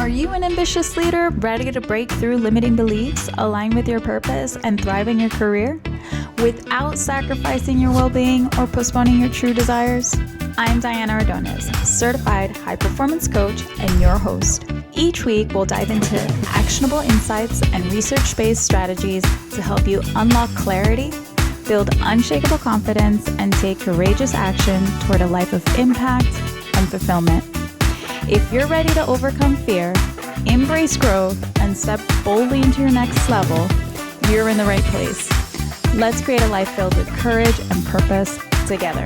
Are you an ambitious leader ready to break through limiting beliefs, align with your purpose, and thrive in your career without sacrificing your well being or postponing your true desires? I'm Diana Ordonez, certified high performance coach and your host. Each week, we'll dive into actionable insights and research based strategies to help you unlock clarity, build unshakable confidence, and take courageous action toward a life of impact and fulfillment. If you're ready to overcome fear, embrace growth, and step boldly into your next level, you're in the right place. Let's create a life filled with courage and purpose together.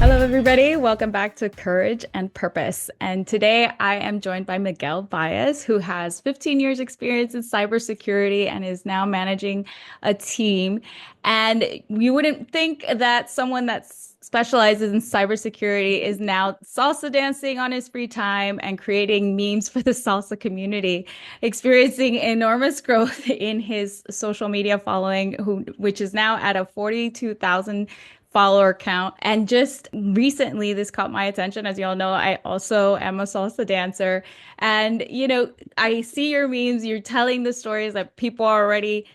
Hello, everybody. Welcome back to Courage and Purpose. And today I am joined by Miguel, who has 15 years experience in cybersecurity and is now managing a team. And you wouldn't think that someone that specializes in cybersecurity is now salsa dancing on his free time and creating memes for the salsa community, experiencing enormous growth in his social media following, which is now at a 42,000 follower count. And just recently, this caught my attention. As you all know, I also am a salsa dancer. And, I see your memes, you're telling the stories that people are already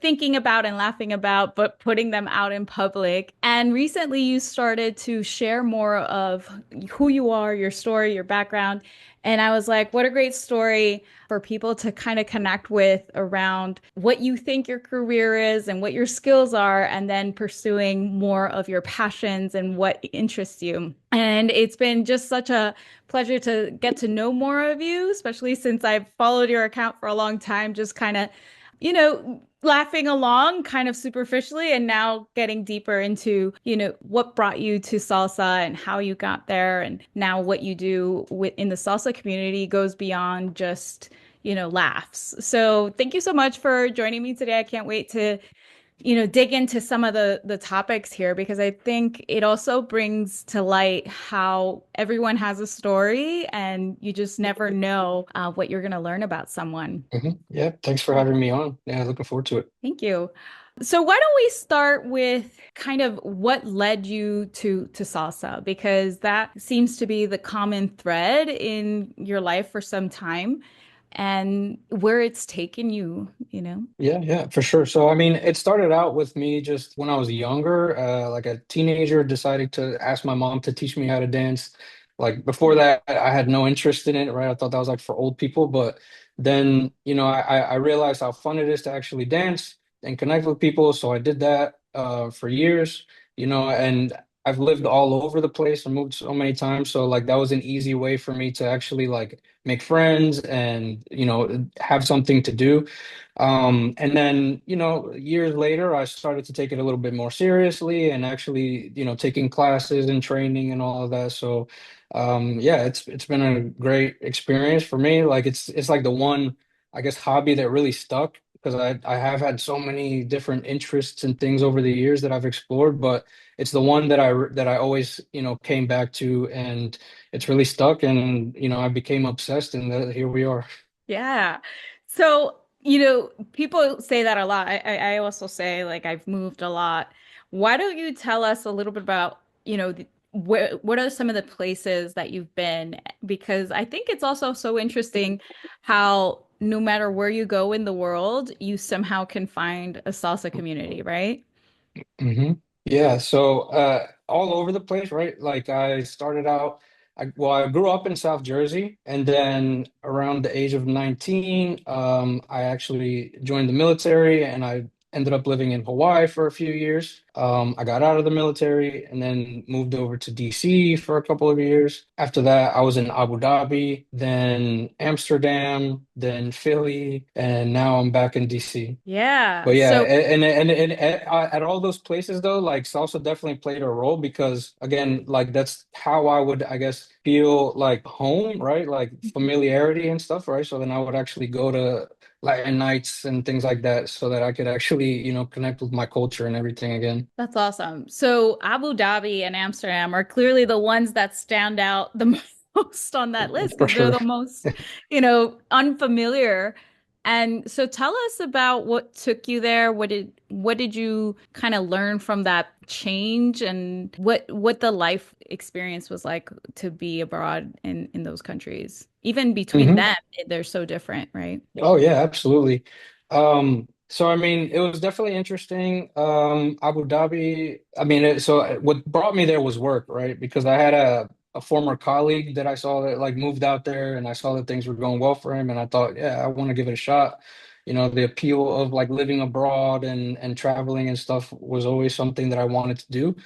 thinking about and laughing about, but putting them out in public. And recently you started to share more of who you are, your story, your background. And I was like, what a great story for people to kind of connect with around what you think your career is and what your skills are, and then pursuing more of your passions and what interests you. And it's been just such a pleasure to get to know more of you, especially since I've followed your account for a long time, just kind of laughing along kind of superficially, and now getting deeper into, what brought you to salsa and how you got there. And now what you do in the salsa community goes beyond just, laughs. So thank you so much for joining me today. I can't wait to dig into some of the topics here, because I think it also brings to light how everyone has a story and you just never know what you're going to learn about someone. Yeah, thanks for having me on. Yeah, looking forward to it. Thank you. So why don't we start with kind of what led you to salsa, because that seems to be the common thread in your life for some time, and where it's taken you. Yeah, for sure. So, I mean, it started out with me just when I was younger, like a teenager, deciding to ask my mom to teach me how to dance. Like before that, I had no interest in it, right? I thought that was like for old people. But then, I realized how fun it is to actually dance and connect with people. So I did that for years, and I've lived all over the place and moved so many times. So like that was an easy way for me to actually like make friends and, have something to do. And then, years later, I started to take it a little bit more seriously and actually, taking classes and training and all of that. So, yeah, it's been a great experience for me. Like it's like the one, I guess, hobby that really stuck, because I have had so many different interests and things over the years that I've explored, but it's the one that I always, came back to, and it's really stuck, and I became obsessed, and here we are. Yeah. So, people say that a lot. I also say, like, I've moved a lot. Why don't you tell us a little bit about, what are some of the places that you've been? Because I think it's also so interesting how no matter where you go in the world, you somehow can find a salsa community, right? hmm Yeah, so all over the place, right? Like I started out, I grew up in South Jersey, and then around the age of 19, I actually joined the military, and I ended up living in Hawaii for a few years. I got out of the military and then moved over to DC for a couple of years. After that, I was in Abu Dhabi, then Amsterdam, then Philly, and now I'm back in DC. Yeah. But yeah, So, and at all those places though, like salsa definitely played a role, because again, like that's how I would, I guess, feel like home, right? Like familiarity and stuff, right? So then I would actually go to Latin nights and things like that, so that I could actually, connect with my culture and everything again. that's awesome. So Abu Dhabi and Amsterdam are clearly the ones that stand out the most on that list, For because they're sure. the most, unfamiliar. And so tell us about what took you there. What did you kind of learn from that change and what the life experience was like to be abroad in those countries? Even between Hmm. them, they're so different, right? Oh yeah, absolutely. So I mean, it was definitely interesting. Abu Dhabi. I mean, what brought me there was work, right? Because I had a former colleague that I saw that like moved out there, and I saw that things were going well for him, and I thought, yeah, I want to give it a shot. The appeal of like living abroad and traveling and stuff was always something that I wanted to do.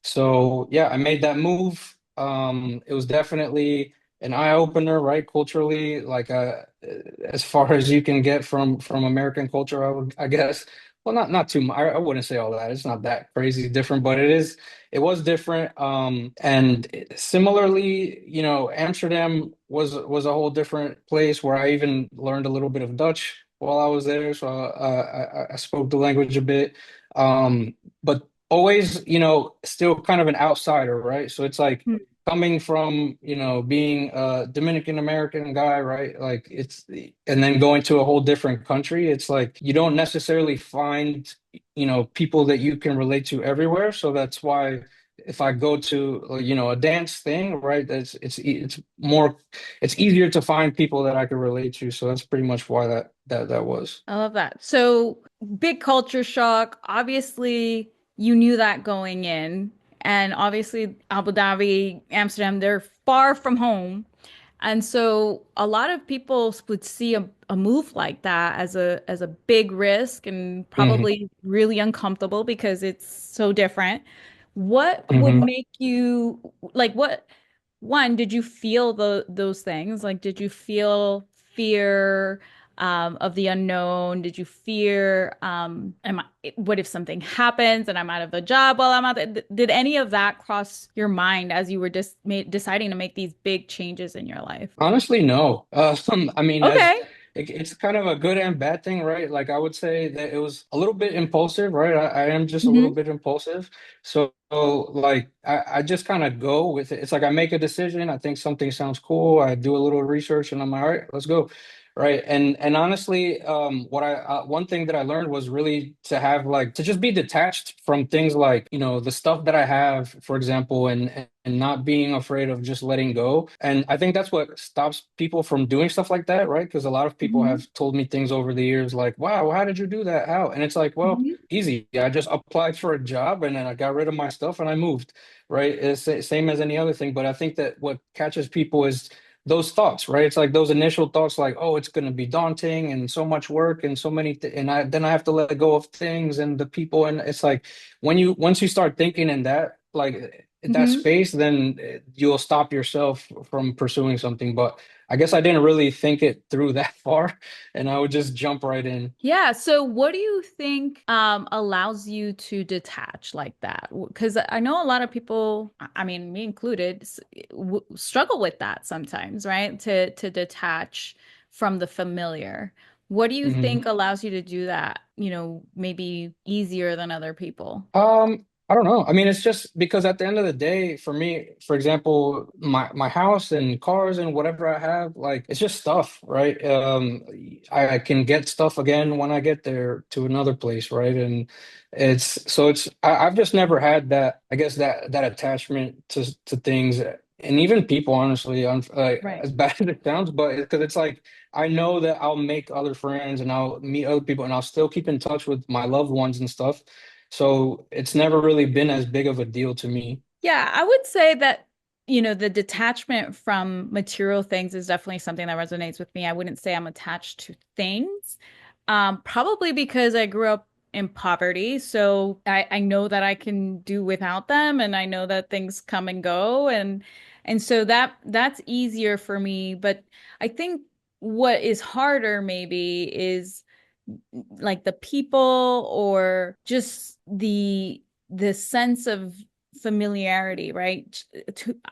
So yeah, I made that move. It was definitely an eye opener, right? Culturally, like as far as you can get from American culture, I guess. Well, not too much. I wouldn't say all that. It's not that crazy different, but it was different. And similarly, Amsterdam was a whole different place where I even learned a little bit of Dutch while I was there. So I spoke the language a bit. But always, still kind of an outsider, right? So it's like coming from, being a Dominican American guy, right? Like and then going to a whole different country, it's like you don't necessarily find, people that you can relate to everywhere. So that's why if I go to, a dance thing, right, it's easier to find people that I can relate to. So that's pretty much why that was. I love that. So big culture shock. Obviously, you knew that going in. And obviously, Abu Dhabi, Amsterdam, they're far from home. And so a lot of people would see a move like that as a big risk and Hmm. probably really uncomfortable because it's so different. What would Hmm. make you like what one, did you feel those things? Like, did you feel fear of the unknown? Did you fear what if something happens and I'm out of the job while I'm out there? Did any of that cross your mind as you were just deciding to make these big changes in your life? Honestly, no. I mean, Okay. it's kind of a good and bad thing, right? Like I would say that it was a little bit impulsive, right? I am just a little Hmm. bit impulsive. So like I just kind of go with it. It's like I make a decision, I think something sounds cool, I do a little research and I'm like, all right, let's go. Right. And honestly, one thing that I learned was really to have like to just be detached from things like, the stuff that I have, for example, and not being afraid of just letting go. And I think that's what stops people from doing stuff like that, right? Because a lot of people Hmm. have told me things over the years like, wow, how did you do that? How? And it's like, well, Hmm. easy. I just applied for a job and then I got rid of my stuff and I moved, right? It's the same as any other thing. But I think that what catches people is those thoughts, right? It's like those initial thoughts like, oh, it's going to be daunting and so much work and so many, and then I have to let go of things and the people. And it's like, once you start thinking in that, like that Hmm. space, then you'll stop yourself from pursuing something. But I guess I didn't really think it through that far, and I would just jump right in. Yeah, so what do you think allows you to detach like that? Because I know a lot of people, I mean, me included, struggle with that sometimes, right? To detach from the familiar. What do you Mhm. think allows you to do that, maybe easier than other people? I don't know. I mean, it's just because at the end of the day, for me, for example, my house and cars and whatever I have, like it's just stuff, right? I can get stuff again when I get there to another place, right? And I've just never had that, I guess that attachment to things and even people, honestly, Right. as bad as it sounds, but because it's like I know that I'll make other friends and I'll meet other people and I'll still keep in touch with my loved ones and stuff. So it's never really been as big of a deal to me. Yeah, I would say that, the detachment from material things is definitely something that resonates with me. I wouldn't say I'm attached to things, probably because I grew up in poverty. So I know that I can do without them, and I know that things come and go, and so that's easier for me. But I think what is harder maybe is like the people or just the sense of familiarity, right?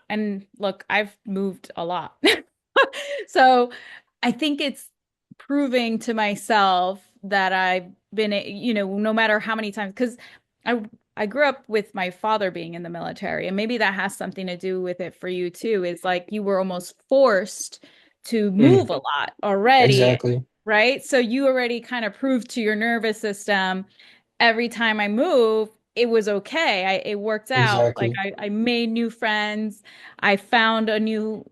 And look, I've moved a lot. So I think it's proving to myself that I've been, no matter how many times, because I I grew up with my father being in the military, and maybe that has something to do with it for you too. Is like you were almost forced to move Mm, a lot already. exactly. right? So you already kind of proved to your nervous system every time I move, it was okay. It worked out. Like Exactly. I made new friends. I found a new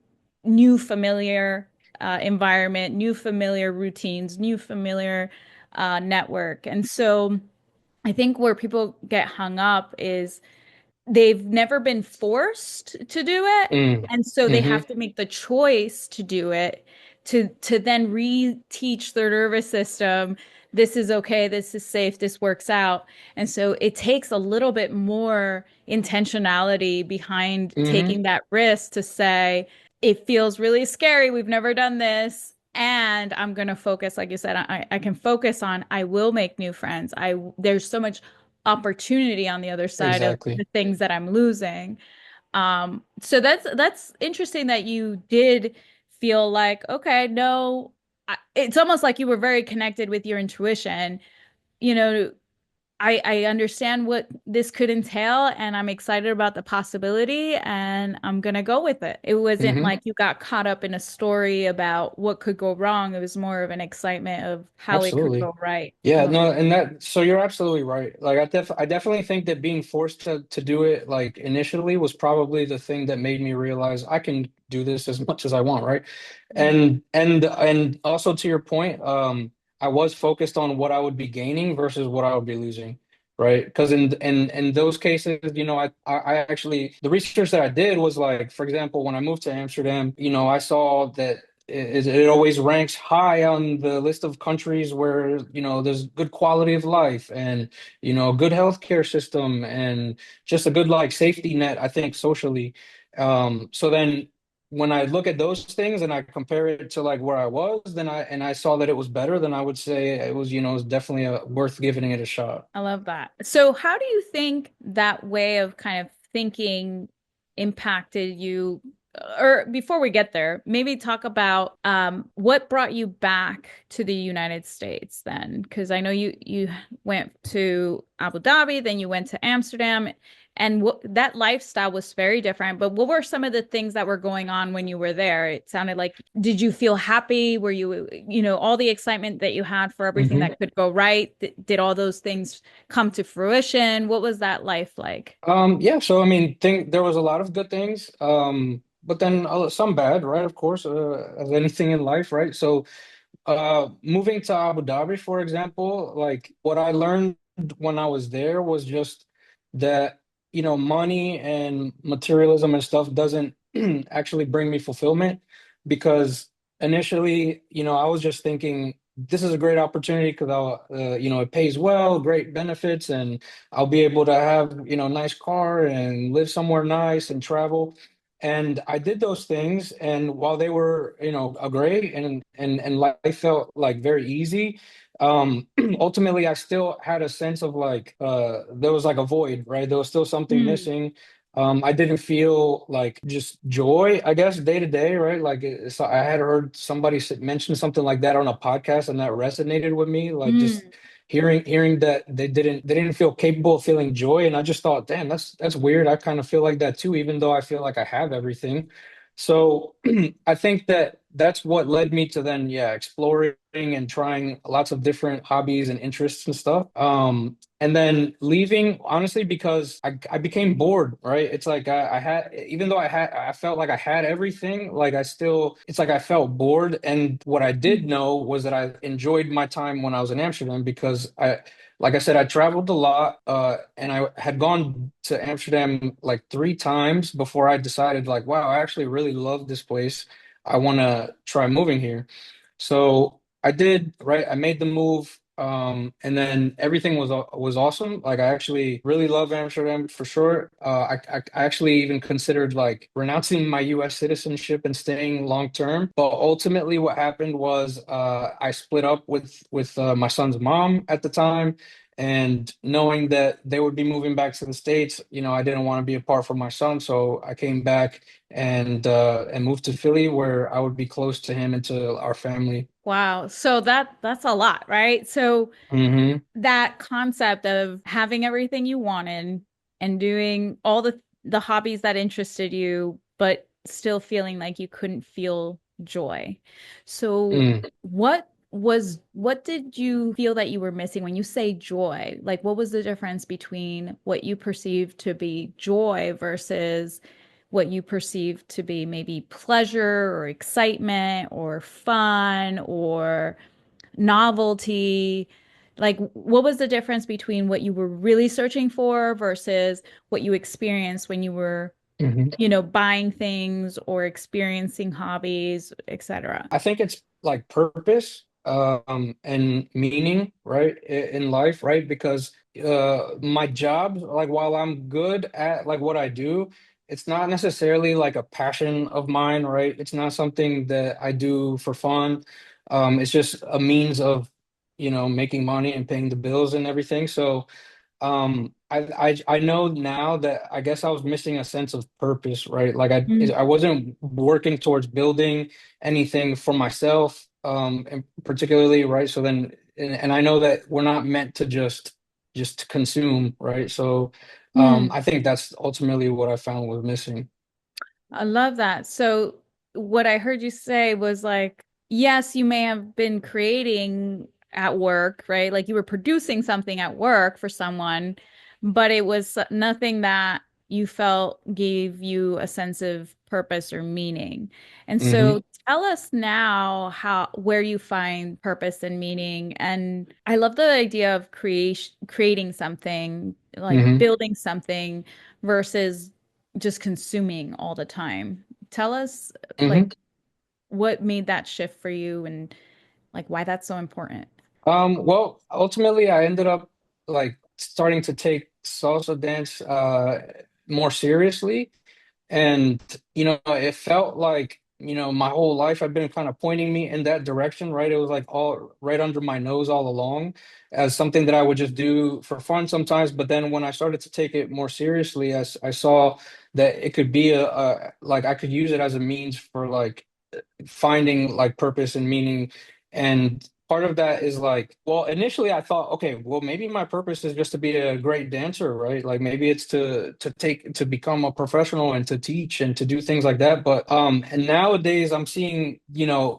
familiar environment, new familiar routines, new familiar network. And so I think where people get hung up is they've never been forced to do it, Mm. and so they Hmm. have to make the choice to do it to then reteach their nervous system this is okay, this is safe, this works out. And so it takes a little bit more intentionality behind Hmm. taking that risk to say it feels really scary, we've never done this, and I'm going to focus, like you said, I can focus on I will make new friends. There's so much opportunity on the other side of the Exactly. things that I'm losing. So that's interesting that you did feel like, okay, no, it's almost like you were very connected with your intuition. You know, I understand what this could entail, and I'm excited about the possibility, and I'm gonna go with it. It wasn't Hmm. like you got caught up in a story about what could go wrong. It was more of an excitement of how it could Absolutely. go right. I Yeah, love no, and that so you're absolutely right. Like I definitely think that being forced to do it like initially was probably the thing that made me realize I can do this as much as I want, right? that. And also to your point, I was focused on what I would be gaining versus what I would be losing, right? Because in those cases, I actually the research that I did was like, for example, when I moved to Amsterdam, I saw that it always ranks high on the list of countries where there's good quality of life and a good healthcare system and just a good like safety net, I think, socially. So then when I look at those things and I compare it to like where I was, then I saw that it was better, then I would say it was definitely worth giving it a shot. I love that. So, how do you think that way of kind of thinking impacted you? Or before we get there, maybe talk about what brought you back to the United States then, because I know you went to Abu Dhabi, then you went to Amsterdam, and that lifestyle was very different. But what were some of the things that were going on when you were there? It sounded like, did you feel happy? Were you, all the excitement that you had for everything Hmm. that could go right? Did all those things come to fruition? What was that life like? Yeah, so I mean, there was a lot of good things, but then some bad, right? Of course, as anything in life, right? So moving to Abu Dhabi, for example, like what I learned when I was there was just that, money and materialism and stuff doesn't actually bring me fulfillment because initially, I was just thinking this is a great opportunity because it pays well, great benefits, and I'll be able to have, nice car and live somewhere nice and travel. And I did those things, and while they were, a great and life felt like very easy, ultimately I still had a sense of like there was like a void, right? There was still something Mm, missing. I didn't feel like just joy, I guess, day to day, right? Like so I had heard somebody mention something like that on a podcast, and that resonated with me. Like just mm, hearing that they didn't feel capable of feeling joy, and I just thought, damn, that's weird. I kind of feel like that too, even though I feel like I have everything. So I think that that's what led me to then, yeah, exploring and trying lots of different hobbies and interests and stuff. And then leaving, honestly, because I became bored, right? It's like I had, even though I felt like I had everything, like it's like I felt bored. And what I did mm, know was that I enjoyed my time when I was in Amsterdam because like I said, I traveled a lot, and I had gone to Amsterdam like 3 times before I decided, like, wow, I actually really love this place. I want to try moving here. So I did, right? I made the move, and then everything was awesome. Like I actually really love Amsterdam for sure. I actually even considered like renouncing my U.S. citizenship and staying long term. But ultimately, what happened was I split up with my son's mom at the time. And knowing that they would be moving back to the States, I didn't want to be apart from my son, so I came back and moved to Philly where I would be close to him and to our family. wow. So that's a lot, right? So Hmm. that concept of having everything you wanted and doing all the hobbies that interested you, but still feeling like you couldn't feel joy. So Mm. what what did you feel that you were missing when you say joy? Like, what was the difference between what you perceived to be joy versus what you perceived to be maybe pleasure or excitement or fun or novelty? Like, what was the difference between what you were really searching for versus what you experienced when you were, Mhm. buying things or experiencing hobbies, etc.? I think it's like purpose and meaning, right, in life, right? Because my job, like while I'm good at like what I do, it's not necessarily like a passion of mine, right? It's not something that I do for fun. It's just a means of, making money and paying the bills and everything. So I know now that I guess I was missing a sense of purpose, right? Like I wasn't working towards building anything for myself, and particularly, right? So then, and I know that we're not meant to just consume, right? So, Mm. I think that's ultimately what I found was missing. I love that. So, what I heard you say was like, yes, you may have been creating at work, right? Like you were producing something at work for someone, but it was nothing that you felt gave you a sense of purpose or meaning. And Hmm. so, tell us now where you find purpose and meaning. And I love the idea of creating something, like Hmm. building something versus just consuming all the time. Tell us like Hmm. what made that shift for you and like why that's so important. Well, ultimately, I ended up like starting to take salsa dance more seriously. And, it felt like, my whole life I've been kind of pointing me in that direction, right? It was like all right under my nose all along as something that I would just do for fun sometimes. But then when I started to take it more seriously, as I saw that it could be like I could use it as a means for like finding like purpose and meaning. And part of that is like, well, initially I thought, okay, well, maybe my purpose is just to be a great dancer, right? Like maybe it's to become a professional and to teach and to do things like that. But and nowadays I'm seeing,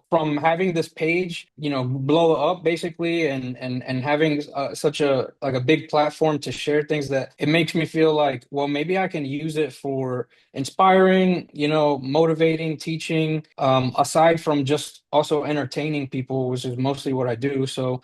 from having this page, blow up basically, and having such a like a big platform to share things, that it makes me feel like, well, maybe I can use it for inspiring, motivating, teaching, aside from just also entertaining people, which is mostly what I do. So,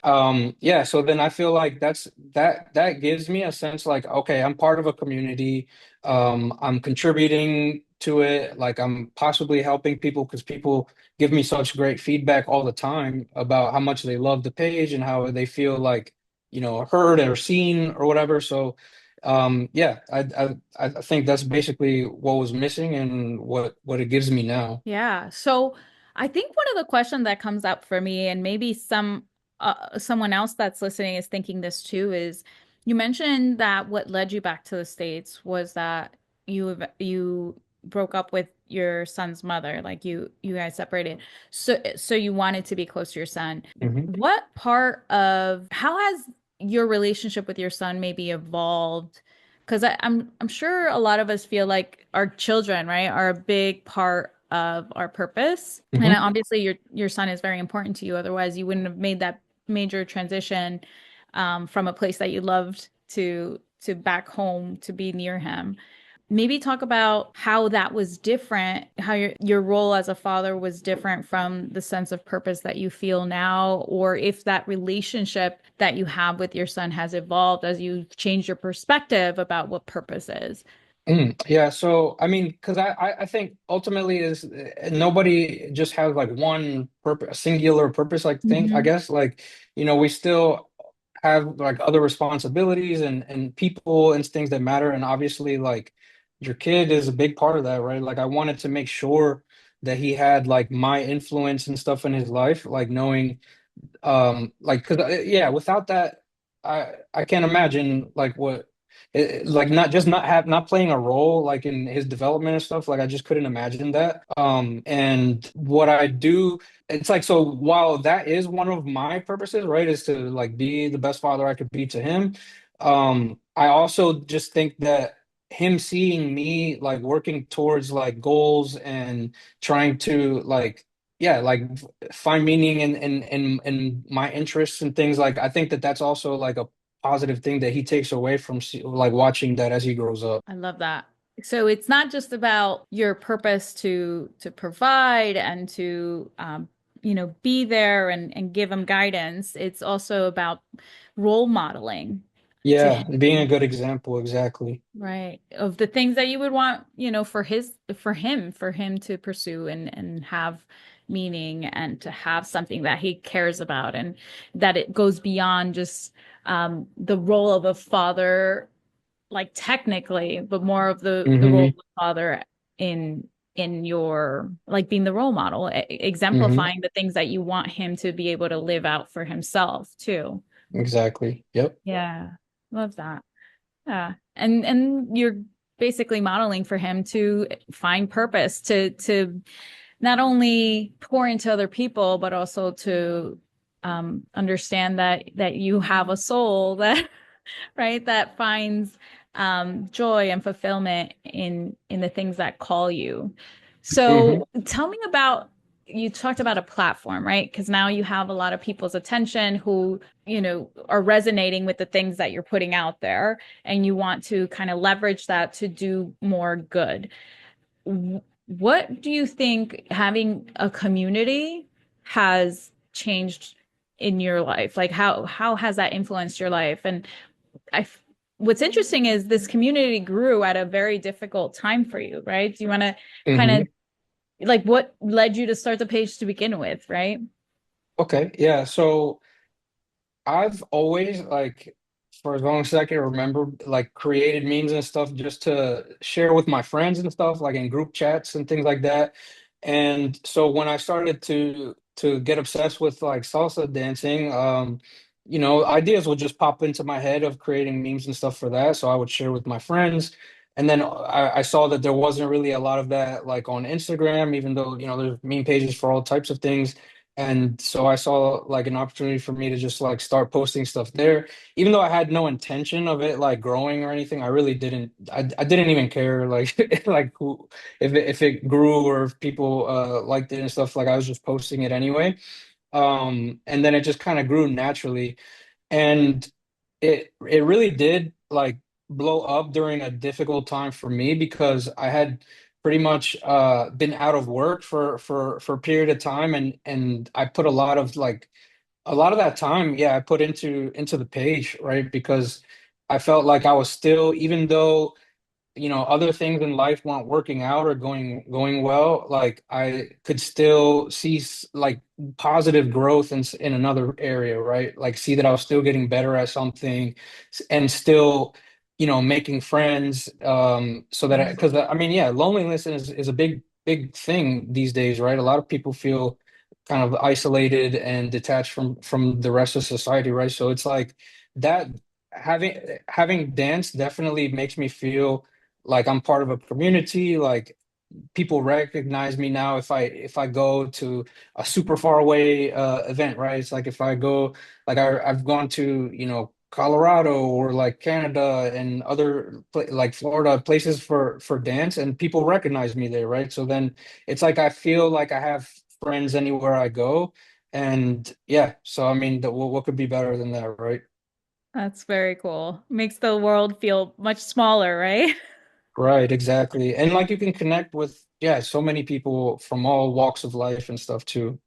yeah, so then I feel like that gives me a sense like, okay, I'm part of a community. I'm contributing to it. Like I'm possibly helping people because people give me such great feedback all the time about how much they love the page and how they feel like, heard or seen or whatever. So, yeah, I think that's basically what was missing and what it gives me now. Yeah. So I think one of the questions that comes up for me, and maybe someone else that's listening is thinking this too, is you mentioned that what led you back to the States was that you broke up with your son's mother, like you guys separated. So you wanted to be close to your son. Hmm. What part of how has your relationship with your son maybe evolved? Because I'm sure a lot of us feel like our children, right, are a big part of our purpose. And Hmm. obviously your son is very important to you. Otherwise, you wouldn't have made that major transition from a place that you loved to back home to be near him. Maybe talk about how that was different, how your role as a father was different from the sense of purpose that you feel now, or if that relationship that you have with your son has evolved as you've changed your perspective about what purpose is. Yeah, so I mean, because I think ultimately is nobody just has like one purpose, singular purpose. Like think, I Hmm. guess like we still have like other responsibilities and people and things that matter. And obviously, like your kid is a big part of that, right? Like I wanted to make sure that he had like my influence and stuff in his life, like knowing like because yeah, without that I can't imagine like what like not playing a role like in his development and stuff. Like I just couldn't imagine that. And what I do, it's like, so while that is one of my purposes, right, is to like be the best father I could be to him, I also just think that him seeing me like working towards like goals and trying to like yeah, like find meaning in my interests and things. Like I think that that's also like a positive thing that he takes away from like watching that as he grows up. I love that. So it's not just about your purpose to provide and to be there and give them guidance. It's also about role modeling to Yeah, being a him, good example, exactly. right? Of the things that you would want, for him to pursue and have meaning and to have something that he cares about and that it goes beyond just the role of a father like technically, but more of the role Hmm. of the father in your like being the role model, Hmm. exemplifying the things that you want him to be able to live out for himself too. Exactly. Yep. Yeah. Love that. Yeah. And you're basically modeling for him to find purpose, to not only pour into other people, but also to understand that you have a soul that right? That finds joy and fulfillment in the things that call you. Hmm. So tell me about you talked about a platform, right? Because now you have a lot of people's attention who, are resonating with the things that you're putting out there, and you want to kind of leverage that to do more good. What do you think having a community has changed in your life? Like how has that influenced your life? And I what's interesting is this community grew at a very difficult time for you, right? Do you want to kind of Hmm. like what led you to start the page to begin with, right? Okay. Yeah. So I've always like for as long as I can remember, like created memes and stuff just to share with my friends and stuff, like in group chats and things like that. And so when I started to get obsessed with like salsa dancing, ideas would just pop into my head of creating memes and stuff for that. So I would share with my friends. And then I saw that there wasn't really a lot of that like on Instagram, even though, there's meme pages for all types of things. And so I saw like an opportunity for me to just like start posting stuff there. Even though I had no intention of it like growing or anything, I really didn't. I didn't even care like like who if it grew or if people liked it and stuff. Like I was just posting it anyway. And then it just kind of grew naturally. And it really did like blow up during a difficult time for me because I had pretty much been out of work for a period of time, and I put a lot of that time, yeah, I put into the page, right? Because I felt like I was still, even though other things in life weren't working out or going well, like I could still see like positive growth in another area, right? Like see that I was still getting better at something and still making friends, so that Mhm. because I mean, yeah, loneliness is a big thing these days, right? A lot of people feel kind of isolated and detached from the rest of society, right? So it's like that having dance definitely makes me feel like I'm part of a community. Like people recognize me now if I go to a super far away event, right? It's like if I go, like I've gone to Colorado or like Canada and other like Florida places for dance, and people recognize me there, right? So then it's like I feel like I have friends anywhere I go, and yeah. So I mean, what could be better than that, right? That's very cool. Makes the world feel much smaller, right? Right, exactly. And like you can connect with, yeah, so many people from all walks of life and stuff too.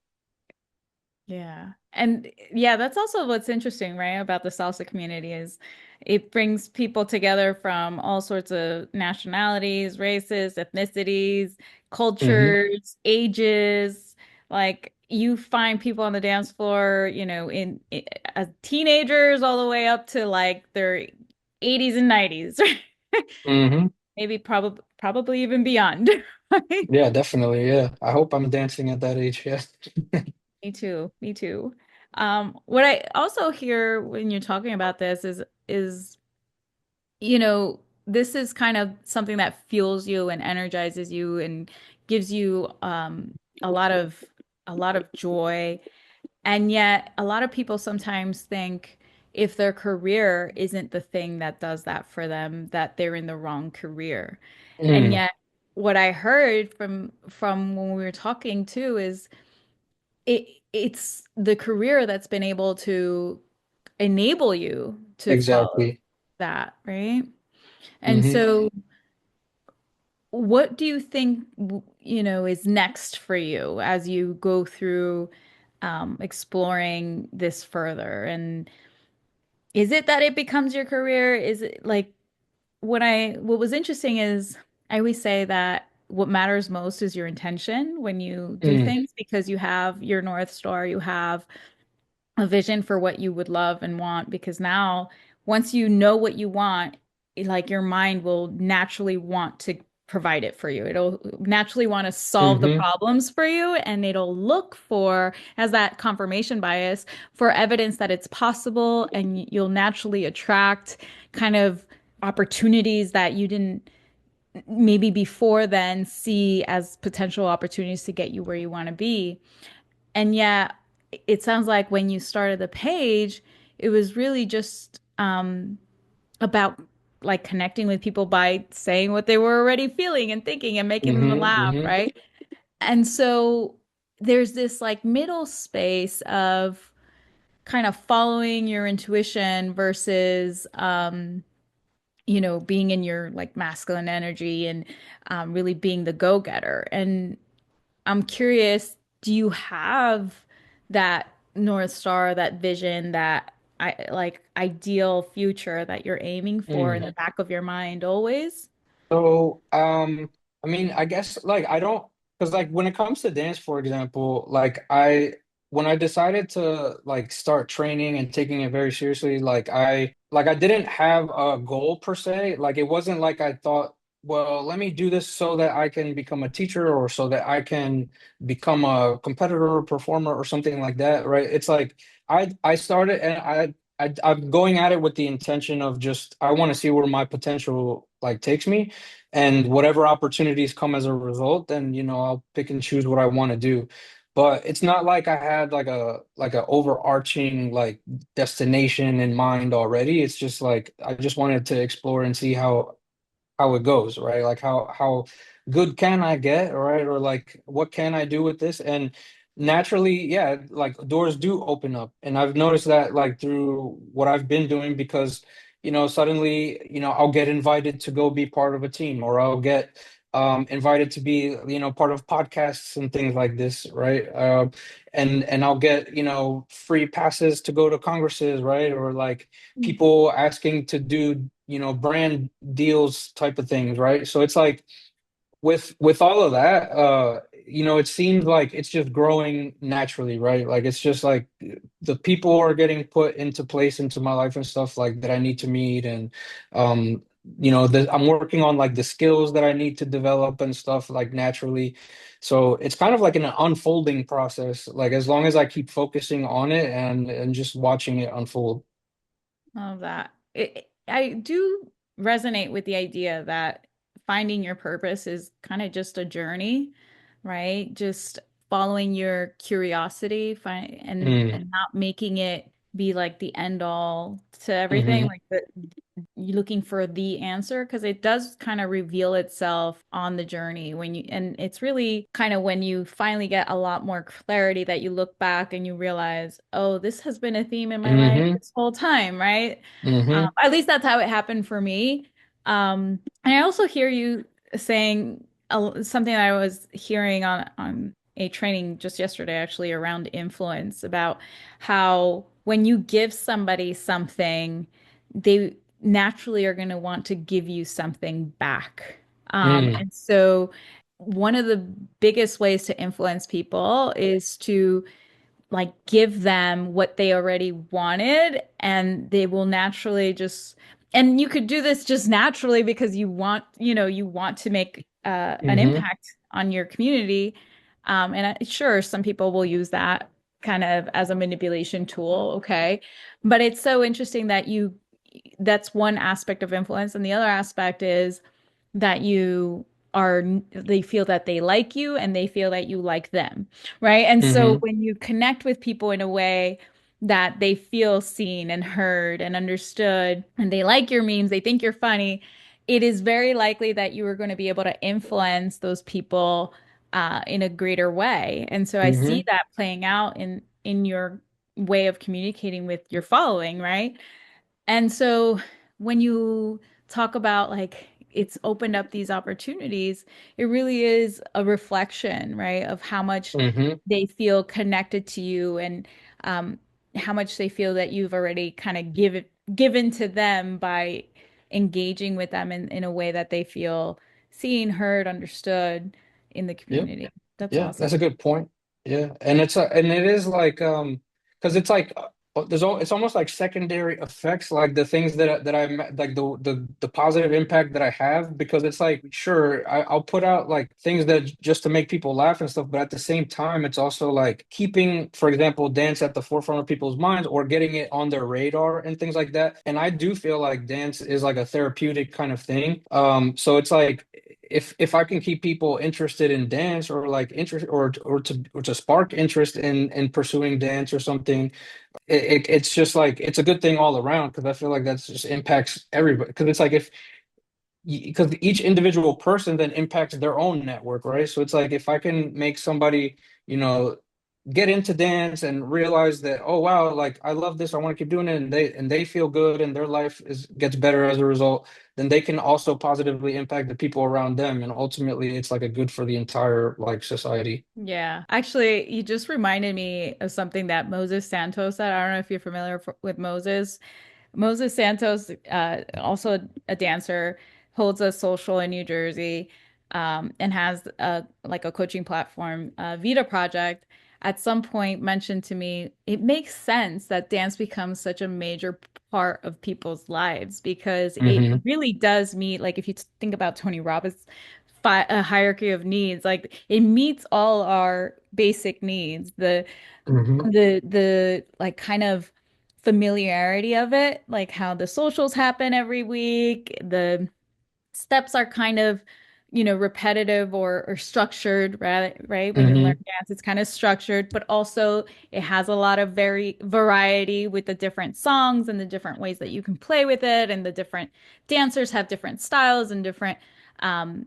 Yeah. And yeah, that's also what's interesting, right, about the salsa community is it brings people together from all sorts of nationalities, races, ethnicities, Hmm. cultures, ages. Like you find people on the dance floor, as teenagers all the way up to like their 80s and 90s, right? Hmm. Maybe probably even beyond. Right? Yeah, definitely. Yeah. I hope I'm dancing at that age. Yeah. Me too. Me too. What I also hear when you're talking about this is, this is kind of something that fuels you and energizes you and gives you a lot of a lot of joy. And yet a lot of people sometimes think if their career isn't the thing that does that for them, that they're in the wrong career. And Mm. yet what I heard from when we were talking too is it's the career that's been able to enable you to follow Exactly. that, right? And Hmm. so what do you think, is next for you as you go through exploring this further? And is it that it becomes your career? Is it like what was interesting is I always say that what matters most is your intention when you do Mm. things because you have your North Star, you have a vision for what you would love and want because now once you know what you want, like your mind will naturally want to provide it for you. It'll naturally want to solve the Hmm. problems for you and it'll look for, as that confirmation bias, for evidence that it's possible and you'll naturally attract kind of opportunities that you didn't maybe before then see as potential opportunities to get you where you want to be. And yet, it sounds like when you started the page, it was really just about like connecting with people by saying what they were already feeling and thinking and making them Hmm. laugh, Hmm. right? And so there's this like middle space of kind of following your intuition versus being in your like masculine energy and really being the go-getter. And I'm curious, do you have that North Star, that vision, that I like ideal future that you're aiming for in Mm. the back of your mind always? So, I mean, I guess like I don't, because like when it comes to dance, for example, like when I decided to like start training and taking it very seriously, like I didn't have a goal per se. Like it wasn't like I thought, well, let me do this so that I can become a teacher or so that I can become a competitor or performer or something like that, right? It's like I started and I'm going at it with the intention of just I want to see where my potential like takes me, and whatever opportunities come as a result, then I'll pick and choose what I want to do. But it's not like I had like a overarching like destination in mind already. It's just like I just wanted to explore and see how it goes, right? Like how good can I get, right? Or like what can I do with this? And naturally, yeah, like doors do open up. And I've noticed that like through what I've been doing because suddenly, I'll get invited to go be part of a team or I'll get invited to be, part of podcasts and things like this, right? And I'll get, free passes to go to congresses, right? Or like people asking to do, brand deals type of things, right? So it's like with all of that, it seems like it's just growing naturally, right? Like it's just like the people are getting put into place into my life and stuff like that I need to meet, and um, I'm working on like the skills that I need to develop and stuff like naturally. So it's kind of like an unfolding process. Like as long as I keep focusing on it and just watching it unfold. Love that. I do resonate with the idea that finding your purpose is kind of just a journey, right? Just following your curiosity, Mm. and not making it be like the end all to everything, Hmm. like you looking for the answer because it does kind of reveal itself on the journey and it's really kind of when you finally get a lot more clarity that you look back and you realize, oh, this has been a theme in my life Hmm. this whole time, right? Hmm. At least that's how it happened for me. And I also hear you saying something I was hearing on a training just yesterday, actually, around influence about how when you give somebody something, they naturally are going to want to give you something back. Mm. And so one of the biggest ways to influence people is to like give them what they already wanted and they will naturally just and you could do this just naturally because you want to make an Hmm. impact on your community. Sure, some people will use that kind of as a manipulation tool, okay? But it's so interesting that that's one aspect of influence, and the other aspect is that they feel that they like you and they feel that you like them, right? And so Hmm. when you connect with people in a way that they feel seen and heard and understood, and they like your memes, they think you're funny, it is very likely that you are going to be able to influence those people in a greater way. And so I see Hmm. that playing out in your way of communicating with your following, right? And so when you talk about like it's opened up these opportunities, it really is a reflection, right, of how much Hmm. they feel connected to you and um, how much they feel that you've already kind of given to them by engaging with them in a way that they feel seen, heard, understood in the Yeah. community. That's Yeah, awesome. that's a good point. Yeah, and and it is like because it's like it's almost like secondary effects, like the things that like the positive impact that I have, because it's like sure I'll put out like things that just to make people laugh and stuff, but at the same time it's also like keeping, for example, dance at the forefront of people's minds or getting it on their radar and things like that. And I do feel like dance is like a therapeutic kind of thing. So it's like if I can keep people interested in dance or like interest or to spark interest in pursuing dance or something, it's just like it's a good thing all around because I feel like that's just impacts everybody because it's like if because each individual person then impacts their own network, right? So it's like if I can make somebody, you know, get into dance and realize that, oh wow, like I love this, I want to keep doing it, and they feel good and their life is gets better as a result, then they can also positively impact the people around them, and ultimately it's like a good for the entire like society. Yeah. Actually, you just reminded me of something that Moses Santos said. I don't know if you're familiar with Moses. Moses Santos, also a dancer, holds a social in New Jersey, and has like a coaching platform, Vita Project. At some point, mentioned to me, it makes sense that dance becomes such a major part of people's lives because it Hmm. really does meet, like if you think about Tony Robbins' a hierarchy of needs, like it meets all our basic needs. Hmm. The like kind of familiarity of it, like how the socials happen every week, the steps are kind of, repetitive or structured, right? When you learn Hmm. dance, it's kind of structured, but also it has a lot of very variety with the different songs and the different ways that you can play with it, and the different dancers have different styles and different um,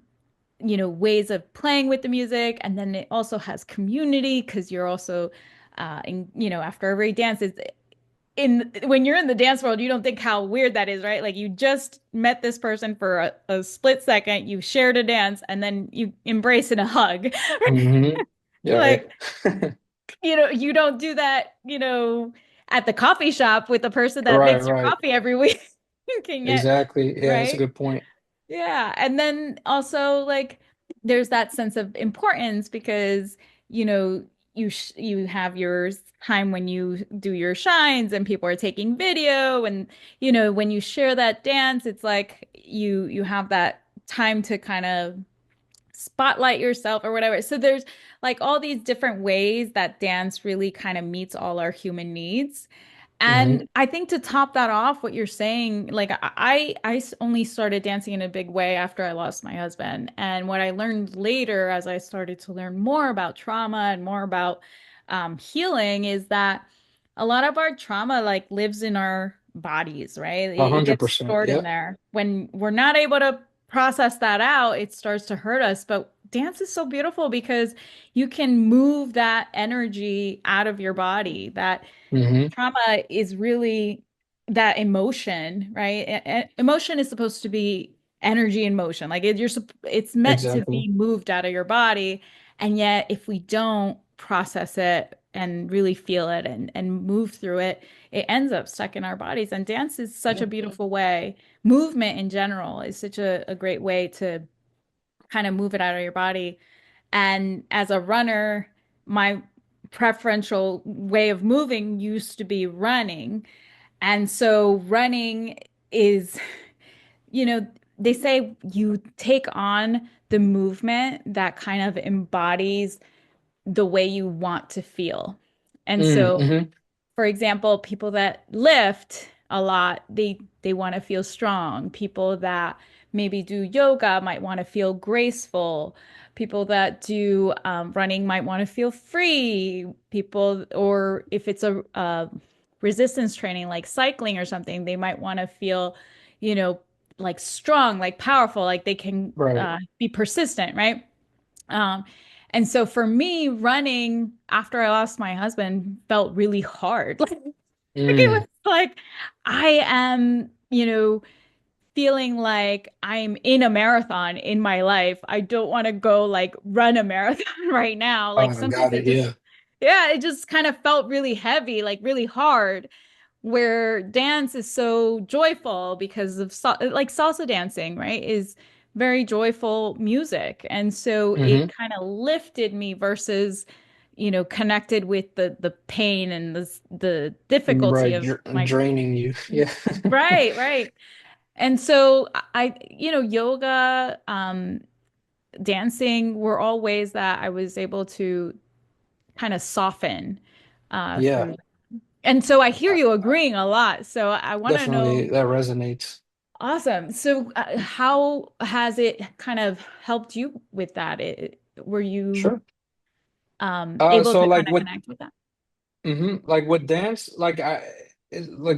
ways of playing with the music. And then it also has community because you're also after every dance is in when you're in the dance world, you don't think how weird that is, right? Like you just met this person for a split second, you shared a dance, and then you embrace in a hug. Hmm. Yeah, right. Like, you don't do that, at the coffee shop with the person that Right, makes your right. coffee every week. You can get, Exactly. Yeah, that's a right? good point. Yeah. And then also like there's that sense of importance because, you know, you have your time when you do your shines and people are taking video, and when you share that dance, it's like you have that time to kind of spotlight yourself or whatever. So there's like all these different ways that dance really kind of meets all our human needs. And Hmm. I think to top that off, what you're saying, like only started dancing in a big way after I lost my husband. And what I learned later, as I started to learn more about trauma and more about healing, is that a lot of our trauma like lives in our bodies, right? It hundred gets percent. stored in Yep. there. When we're not able to process that out, it starts to hurt us. But dance is so beautiful because you can move that energy out of your body. That Hmm. trauma is really that emotion, right? Emotion is supposed to be energy in motion. Like it's meant to Exactly. be moved out of your body. And yet, if we don't process it and really feel it and move through it, it ends up stuck in our bodies. And dance is such Yeah. a beautiful way. Movement in general is such a great way to kind of move it out of your body. And as a runner, my preferential way of moving used to be running. And so running is, you know, they say you take on the movement that kind of embodies the way you want to feel. And so Mm-hmm. for example, people that lift a lot, they want to feel strong. People that maybe do yoga might want to feel graceful. People that do running might want to feel free. People, or if it's a resistance training like cycling or something, they might want to feel, you know, like strong, like powerful, like they can Right. be persistent, right? Um, And so for me, running after I lost my husband felt really hard. Like it Mm. was like I am, feeling like I'm in a marathon in my life. I don't want to go like run a marathon right now. Like Oh, sometimes got it. Yeah. yeah, it just kind of felt really heavy, like really hard. Where dance is so joyful because of like salsa dancing, right? Is very joyful music. And so it Hmm. kind of lifted me versus, connected with the pain and the difficulty Right. of my Draining you. Yeah. right, right. And so yoga, dancing were all ways that I was able to kind of soften Yeah. through. And so I hear Uh, you agreeing a lot. So I want to know, Definitely that resonates. awesome. So how has it kind of helped you with that? Were you Sure. able So to like kind of with connect with that? like with dance, like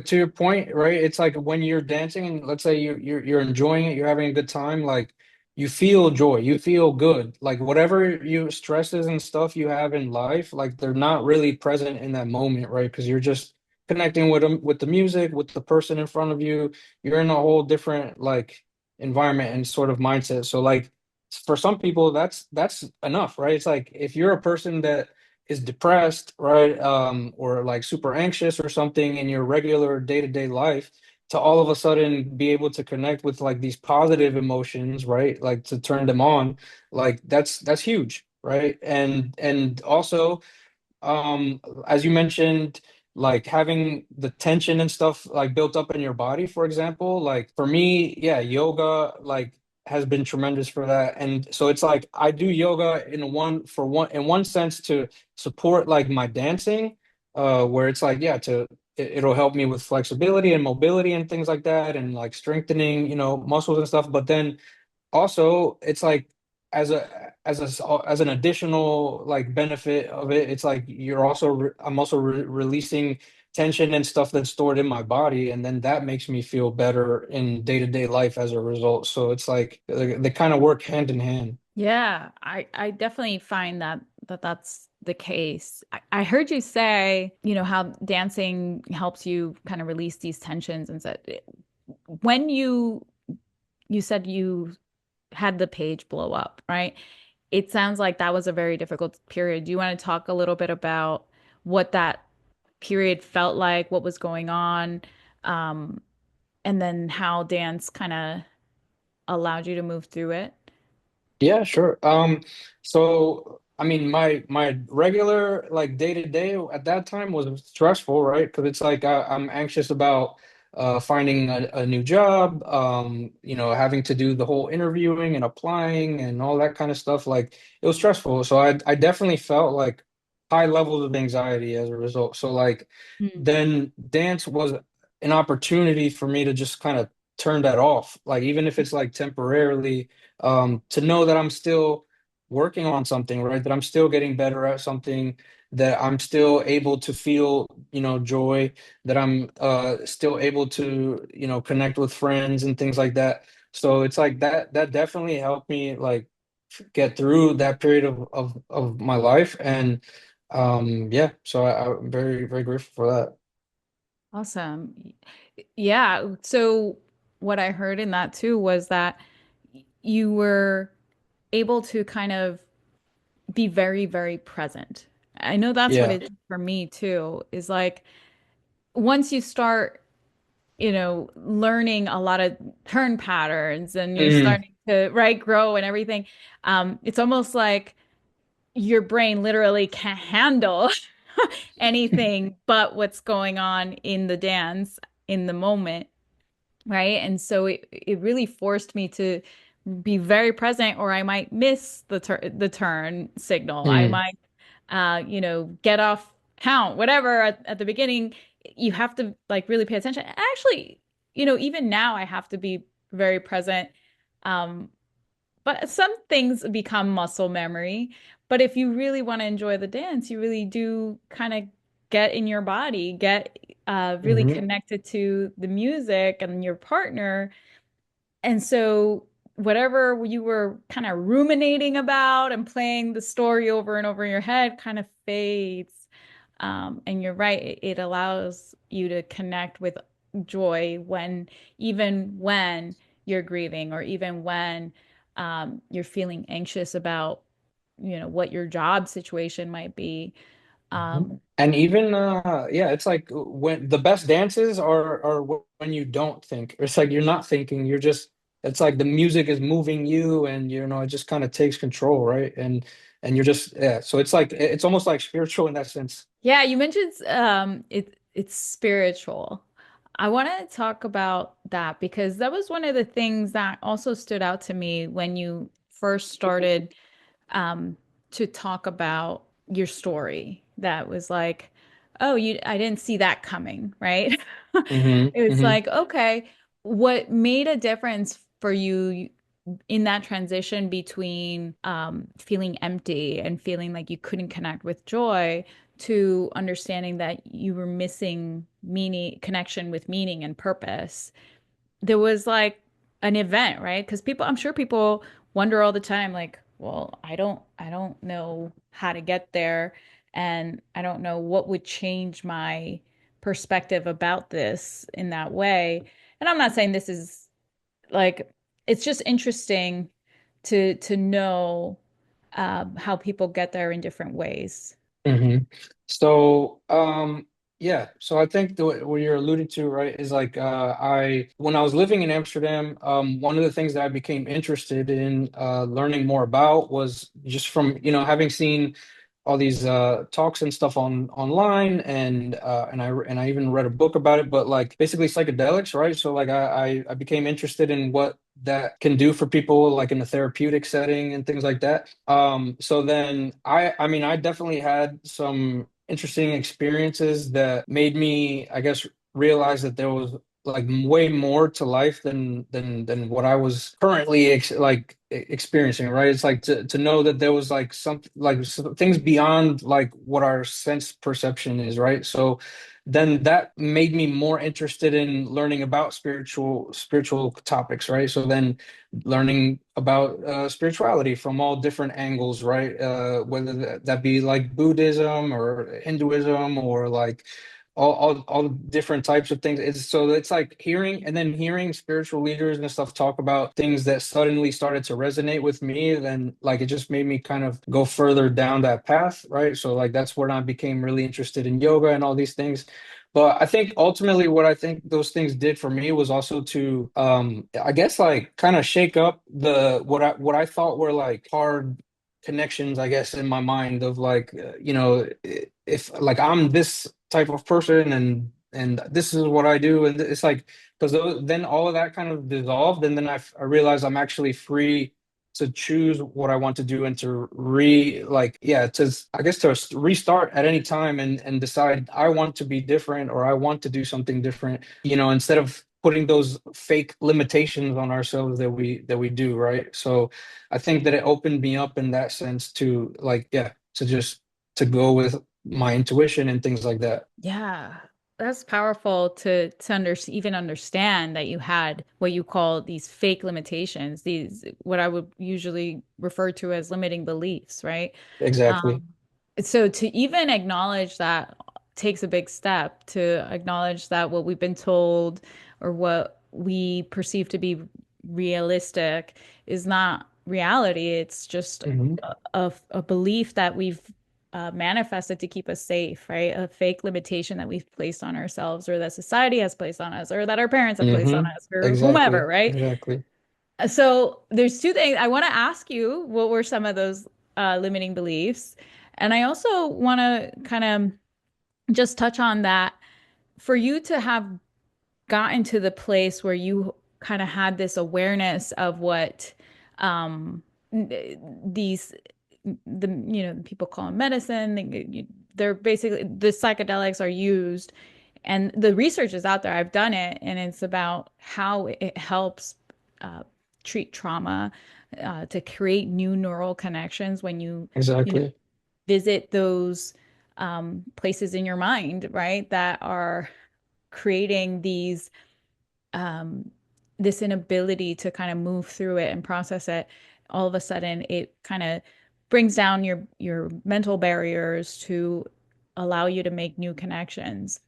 to your point, right? It's like when you're dancing and let's say you're enjoying it, you're having a good time, like you feel joy, you feel good. Like whatever you stresses and stuff you have in life, like they're not really present in that moment, right? Because you're just connecting with them, with the music, with the person in front of you. You're in a whole different like environment and sort of mindset. So like for some people, that's enough, right? It's like if you're a person that is depressed, right? Or like super anxious or something in your regular day-to-day life, to all of a sudden be able to connect with like these positive emotions, right? Like to turn them on, like that's huge, right? And also as you mentioned, like having the tension and stuff like built up in your body, for example, like for me, yeah, yoga like has been tremendous for that. And so it's like I do yoga in one sense to support like my dancing, where it's like, yeah, it'll help me with flexibility and mobility and things like that, and like strengthening, muscles and stuff. But then also it's like as as an additional like benefit of it, it's like I'm also releasing tension and stuff that's stored in my body, and then that makes me feel better in day-to-day life as a result. So it's like they kind of work hand in hand. Yeah, I definitely find that's the case. I heard you say, how dancing helps you kind of release these tensions and said when you said you had the page blow up, right? It sounds like that was a very difficult period. Do you want to talk a little bit about what that period felt like, what was going on, um, and then how dance kind of allowed you to move through it? Yeah, sure. So I mean, my regular like day to day at that time was stressful, right? Because it's like I'm anxious about finding a new job, having to do the whole interviewing and applying and all that kind of stuff. Like it was stressful. So I definitely felt like high levels of anxiety as a result. So like Mm. then dance was an opportunity for me to just kind of turn that off. Like even if it's like temporarily, to know that I'm still working on something, right? That I'm still getting better at something, that I'm still able to feel, joy, that I'm still able to, connect with friends and things like that. So it's like that definitely helped me like get through that period of my life. And yeah, so I'm very, very grateful for that. Awesome. Yeah. So what I heard in that too was that you were able to kind of be very, very present. I know that's what Yeah. it did for me too, is like once you start, learning a lot of turn patterns and you're Mhm. starting to, right, grow and everything, it's almost like your brain literally can't handle anything but what's going on in the dance in the moment, right? And so it really forced me to be very present or I might miss the turn signal. I Mhm. might get off count, whatever at the beginning. You have to like really pay attention. Actually, even now I have to be very present. Um, but some things become muscle memory. But if you really want to enjoy the dance, you really do kind of get in your body, get really Mhm. connected to the music and your partner. And so whatever you were kind of ruminating about and playing the story over and over in your head kind of fades. And you're right, it allows you to connect with joy even when you're grieving, or even when you're feeling anxious about, what your job situation might be. Mhm. Um, And even yeah, it's like when the best dances are when you don't think. It's like you're not thinking, you're just it's like the music is moving you and it just kind of takes control, right? And you're just yeah, so it's like it's almost like spiritual in that sense. Yeah, you mentioned it's spiritual. I want to talk about that because that was one of the things that also stood out to me when you first started um, to talk about your story. That was like, oh, I didn't see that coming, right? Hmm. It was Hmm. like, okay, what made a difference for you in that transition between feeling empty and feeling like you couldn't connect with joy to understanding that you were missing meaning, connection with meaning and purpose? There was like an event, right? Because I'm sure people wonder all the time, like, well, I don't know how to get there, and I don't know what would change my perspective about this in that way. And I'm not saying this is like, it's just interesting to know how people get there in different ways. Hmm. So, yeah. So I think what you're alluding to, right, is like when I was living in Amsterdam, one of the things that I became interested in learning more about was just from, having seen all these talks and stuff online, and I even read a book about it, but like basically psychedelics, right? So like I became interested in what that can do for people like in a therapeutic setting and things like that. So then I mean I definitely had some interesting experiences that made me, I guess, realize that there was like way more to life than what I was currently experiencing, right? It's like to know that there was like something like things beyond like what our sense perception is, right? So then that made me more interested in learning about spiritual topics, right? So then learning about spirituality from all different angles, right? Whether that be like Buddhism or Hinduism or like all different types of things. It's like hearing spiritual leaders and stuff talk about things that suddenly started to resonate with me. Then like it just made me kind of go further down that path, right? So like that's when I became really interested in yoga and all these things. But I think ultimately what I think those things did for me was also to I guess like kind of shake up the what I thought were like hard connections, I guess, in my mind of like if like I'm this type of person and this is what I do, and it's like because then all of that kind of dissolved, and then I realized I'm actually free to choose what I want to do and to I guess to restart at any time and decide I want to be different or I want to do something different, instead of putting those fake limitations on ourselves that we do, right? So I think that it opened me up in that sense to like, yeah, to just to go with my intuition and things like that. Yeah, that's powerful to even understand that you had what you call these fake limitations, these what I would usually refer to as limiting beliefs, right? Exactly. Um, so to even acknowledge that takes a big step, to acknowledge that what we've been told or what we perceive to be realistic is not reality. It's just Hmm. a belief that we've manifested to keep us safe, right? A fake limitation that we've placed on ourselves, or that society has placed on us, or that our parents have placed on Hmm. us, or whomever, Exactly. right? Exactly. So there's two things I want to ask you. What were some of those limiting beliefs? And I also want to kind of just touch on that for you to have gotten to the place where you kind of had this awareness of what um, these people call them medicine. They're basically the psychedelics are used, and the research is out there. I've done it, and it's about how it helps uh, treat trauma, to create new neural connections when you Exactly. visit those places in your mind, right? That are creating these this inability to kind of move through it and process it, all of a sudden it kind of brings down your mental barriers to allow you to make new connections.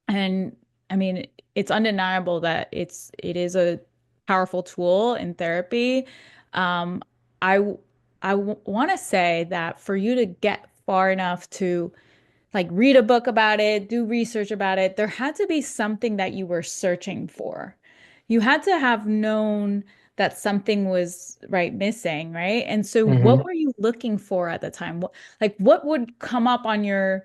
And I mean, it's undeniable that it is a powerful tool in therapy. Um, I I want to say that for you to get far enough to like read a book about it, do research about it, there had to be something that you were searching for. You had to have known that something was right missing, right? And so what Hmm. were you looking for at the time? What would come up on your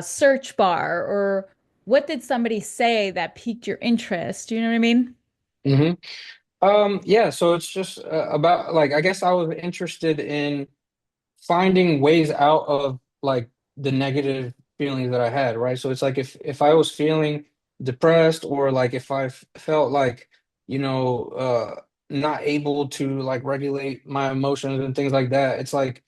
search bar, or what did somebody say that piqued your interest? Do you know what I mean? Hmm. Yeah, so it's just about like I guess I was interested in finding ways out of like the negative feelings that I had, right? So it's like if I was feeling depressed or like if felt like, you know, not able to like regulate my emotions and things like that, it's like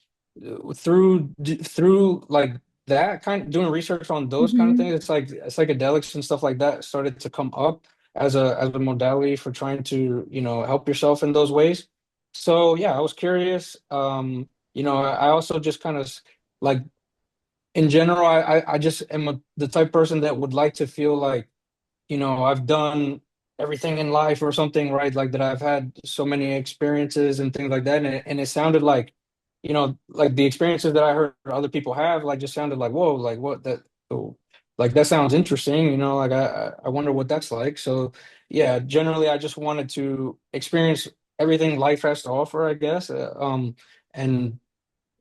through like that kind of doing research on those kind of Hmm. things, it's like psychedelics and stuff like that started to come up as a modality for trying to, you know, help yourself in those ways. So yeah, I was curious. You know, I also just kind of like in general, I just am the type person that would like to feel like, you know, I've done everything in life or something, right? Like that I've had so many experiences and things like that. And it sounded like, you know, like the experiences that I heard other people have, like just sounded like, whoa, like what that, oh, like that sounds interesting, you know, like I wonder what that's like. So yeah, generally I just wanted to experience everything life has to offer, I guess. And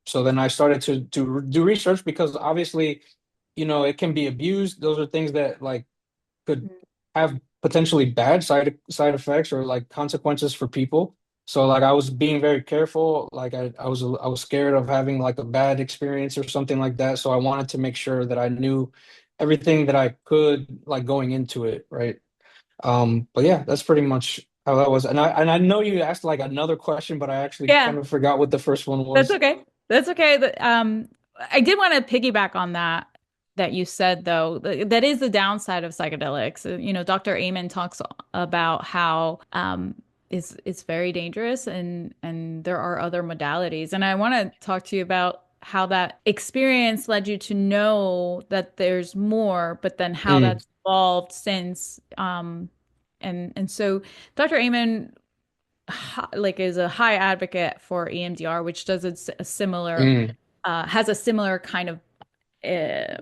so then I started to do research because obviously, you know, it can be abused. Those are things that like could have potentially bad side effects or like consequences for people. So like I was being very careful. Like I was scared of having like a bad experience or something like that. So I wanted to make sure that I knew everything that I could like going into it, right? But yeah, that's pretty much how that was. And I know you asked like another question, but I actually Yeah. kind of forgot what the first one That's was. okay. That's okay. I did want to piggyback on that you said though. That is the downside of psychedelics. Dr. Amen talks about how it's very dangerous, and there are other modalities. And I want to talk to you about how that experience led you to know that there's more, but then how Mm, that's evolved since. And so Dr. Amen like is a high advocate for EMDR, which does a similar mm, has a similar kind of uh,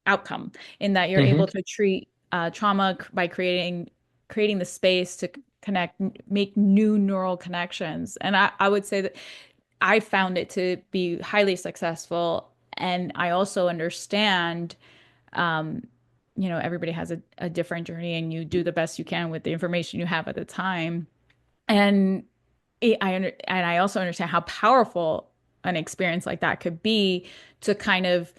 outcome in that you're hmm. able to treat trauma by creating the space to connect, make new neural connections. And I would say that I found it to be highly successful. And I also understand, um, everybody has a different journey, and you do the best you can with the information you have at the time. And and I also understand how powerful an experience like that could be to kind of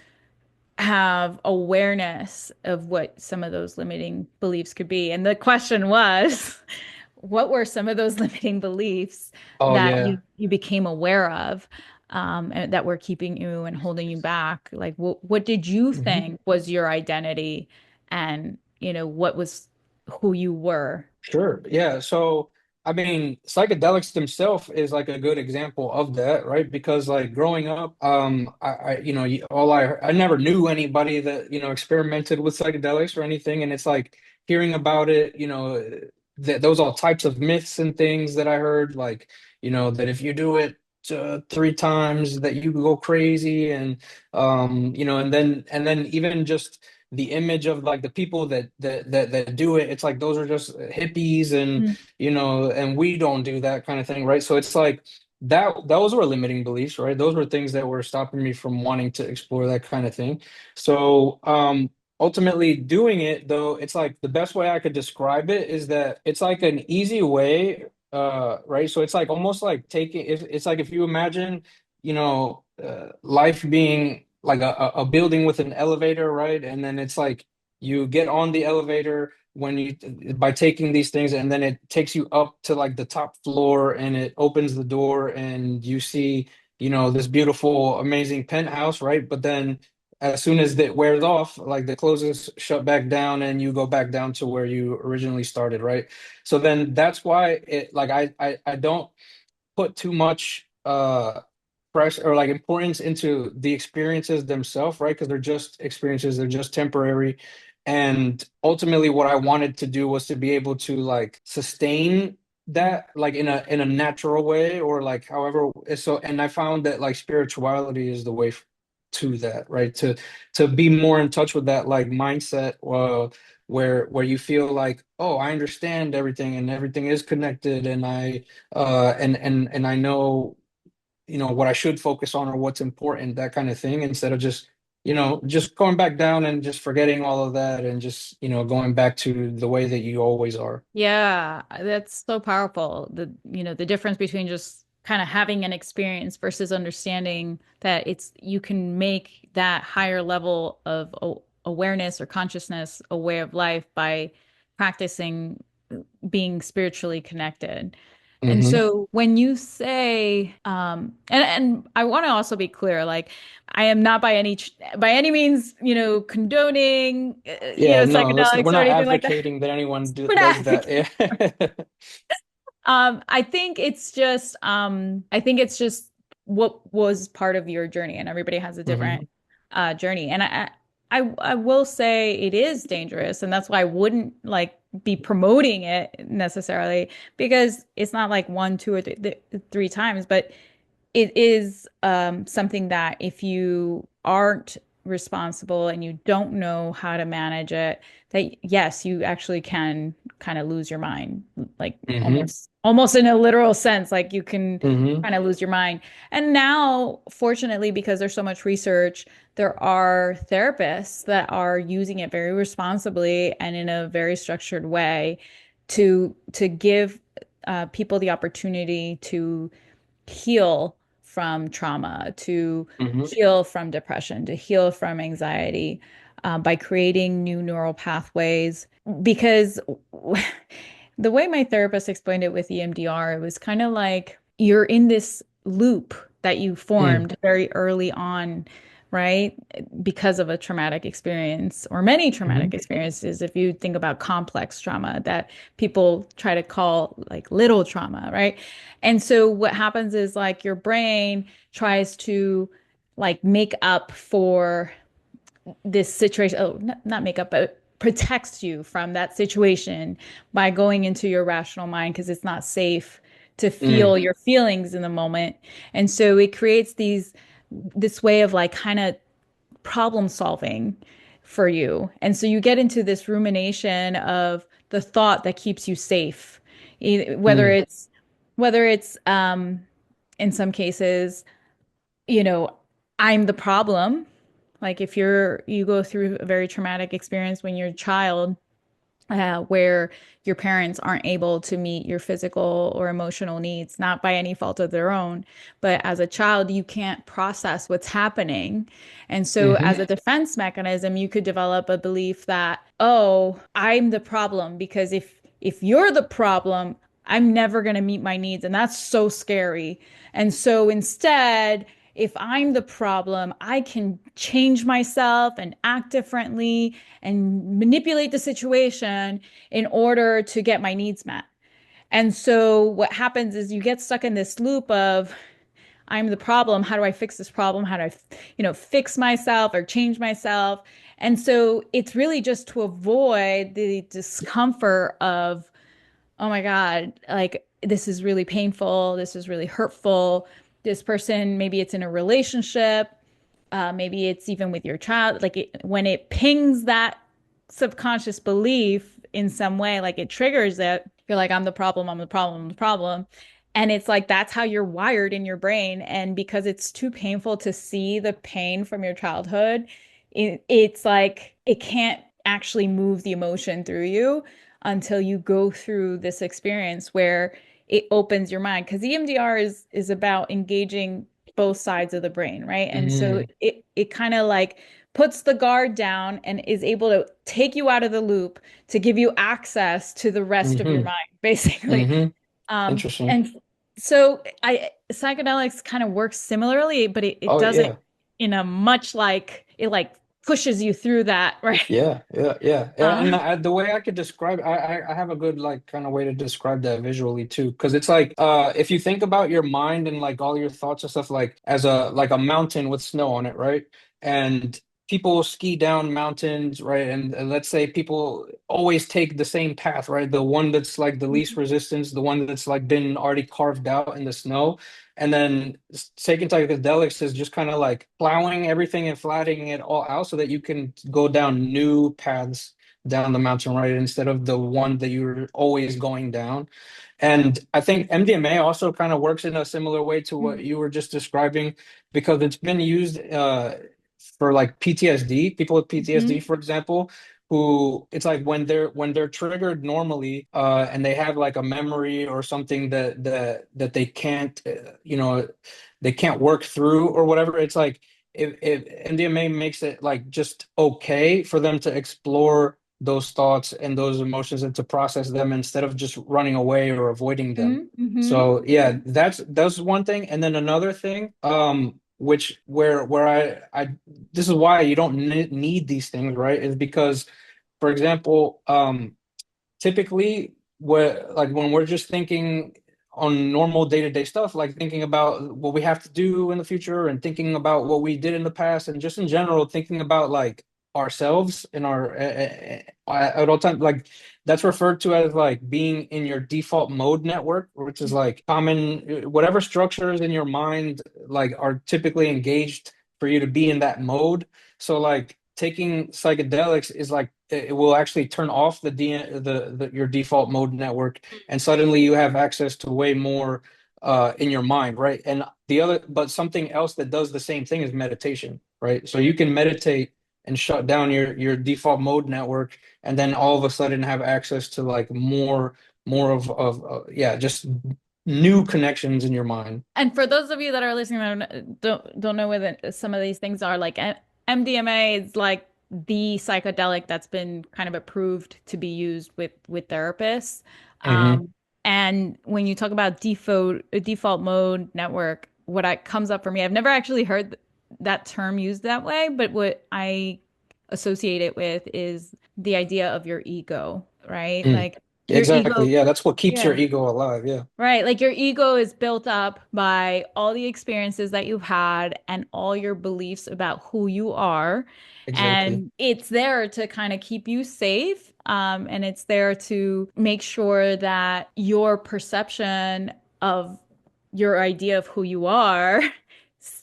have awareness of what some of those limiting beliefs could be. And the question was, what were some of those limiting beliefs Oh that yeah. you became aware of, and that were keeping you and holding you back? Like, what did you Mhm. think was your identity, and what was who you were? Sure. Yeah. So, I mean, psychedelics themselves is like a good example of that, right? Because like growing up, you know, I never knew anybody that, you know, experimented with psychedelics or anything. And it's like hearing about it, you know, that those all types of myths and things that I heard, like, you know, that if you do it three times that you go crazy you know, and then even just the image of like the people that do it, it's like those are just hippies and Mm, you know, and we don't do that kind of thing, right? So it's like those were limiting beliefs, right? Those were things that were stopping me from wanting to explore that kind of thing. So ultimately doing it though, it's like the best way I could describe it is that it's like an easy way, right? So it's like almost like taking it's like if you imagine, you know, life being like a building with an elevator, right? And then it's like you get on the elevator when you by taking these things, and then it takes you up to like the top floor, and it opens the door, and you see, you know, this beautiful, amazing penthouse, right? But then as soon as that wears off, like the clothes is shut back down and you go back down to where you originally started, right? So then that's why it like I don't put too much press or like importance into the experiences themselves, right? Because they're just experiences, they're just temporary. And ultimately what I wanted to do was to be able to like sustain that like in a natural way or like however so and I found that like spirituality is the way to that, right? To be more in touch with that like mindset where you feel like, oh, I understand everything and everything is connected and and I know, you know, what I should focus on or what's important, that kind of thing, instead of just, you know, just going back down and just forgetting all of that and just, you know, going back to the way that you always are. Yeah, that's so powerful. The difference between just kind of having an experience versus understanding that you can make that higher level of awareness or consciousness a way of life by practicing being spiritually connected. And Hmm. so when you say, and I want to also be clear, like I am not by any means, condoning, Yeah, no, we're psychedelics or not anything like that. advocating that anyone We're not does that. advocating. Yeah. I think it's just what was part of your journey, and everybody has a different Hmm. journey. And I will say it is dangerous, and that's why I wouldn't like be promoting it necessarily because it's not like one, two, or three times, but it is something that if you aren't responsible and you don't know how to manage it, that yes, you actually can kind of lose your mind, like Hmm. almost in a literal sense, like you can Hmm. kind of lose your mind. And now, fortunately, because there's so much research, there are therapists that are using it very responsibly and in a very structured way to give people the opportunity to heal from trauma, to Hmm. heal from depression, to heal from anxiety by creating new neural pathways. Because the way my therapist explained it with EMDR, it was kind of like you're in this loop that you Hmm. formed very early on, right? Because of a traumatic experience or many traumatic Hmm. experiences. If you think about complex trauma that people try to call like little trauma, right? And so what happens is like your brain tries to like make up for this situation. Oh, not make up, but protects you from that situation by going into your rational mind because it's not safe to Hmm. feel your feelings in the moment. And so it creates this way of like kind of problem solving for you. And so you get into this rumination of the thought that keeps you safe, whether Hmm. it's in some cases, you know, I'm the problem. Like if you go through a very traumatic experience when you're a child, where your parents aren't able to meet your physical or emotional needs, not by any fault of their own, but as a child, you can't process what's happening. And so, Hmm. as a defense mechanism, you could develop a belief that, oh, I'm the problem because if you're the problem, I'm never going to meet my needs. And that's so scary. And so instead, if I'm the problem, I can change myself and act differently and manipulate the situation in order to get my needs met. And so what happens is you get stuck in this loop of I'm the problem. How do I fix this problem? How do I, fix myself or change myself? And so it's really just to avoid the discomfort of, oh my God, like this is really painful. This is really hurtful. This person, maybe it's in a relationship, maybe it's even with your child. Like when it pings that subconscious belief in some way, like it triggers it, you're like, I'm the problem, I'm the problem, I'm the problem. And it's like that's how you're wired in your brain. And because it's too painful to see the pain from your childhood, it's like it can't actually move the emotion through you until you go through this experience where it opens your mind. Because EMDR is about engaging both sides of the brain, right? And so Hmm. it kind of like puts the guard down and is able to take you out of the loop to give you access to the rest of your Hmm. mind, basically. Hmm. Um, Interesting. and so I psychedelics kind of works similarly, but it Oh does it yeah. in a much like it like pushes you through that, right? Yeah. And Uh, the way I could describe, I have a good like kind of way to describe that visually too, because it's like if you think about your mind and like all your thoughts and stuff like as a like a mountain with snow on it, right? And people ski down mountains, right? And let's say people always take the same path, right? The one that's like the least resistance, the one that's like been already carved out in the snow. And then taking psychedelics is just kind of like plowing everything and flattening it all out so that you can go down new paths down the mountain, right? Instead of the one that you're always going down. And I think MDMA also kind of works in a similar way to what you were just describing because it's been used for like PTSD, people with PTSD, Mhm. for example, who it's like when they're triggered normally and they have like a memory or something that they can't they can't work through or whatever. It's like if MDMA makes it like just okay for them to explore those thoughts and those emotions and to process them instead of just running away or avoiding them. Mhm. Mhm. So yeah, that's one thing. And then another thing, which where I this is why you don't need these things, right? Is because, for example, typically what like when we're just thinking on normal day-to-day stuff, like thinking about what we have to do in the future and thinking about what we did in the past and just in general thinking about like ourselves in our at all times, like that's referred to as like being in your default mode network, which is like common whatever structures in your mind like are typically engaged for you to be in that mode. So like taking psychedelics is like it will actually turn off the your default mode network, and suddenly you have access to way more in your mind, right? And the other, but something else that does the same thing is meditation, right? So you can meditate and shut down your default mode network, and then all of a sudden have access to like more of yeah, just new connections in your mind. And for those of you that are listening that don't know what some of these things are, like MDMA is like the psychedelic that's been kind of approved to be used with therapists. Hmm. And when you talk about default mode network, comes up for me, I've never actually heard that term used that way, but what I associate it with is the idea of your ego, right? Mm. Like your Exactly. ego, Yeah, that's what keeps your yeah. ego alive. Yeah, Right. Like your ego is built up by all the experiences that you've had and all your beliefs about who you are. exactly. And it's there to kind of keep you safe. And it's there to make sure that your perception of your idea of who you are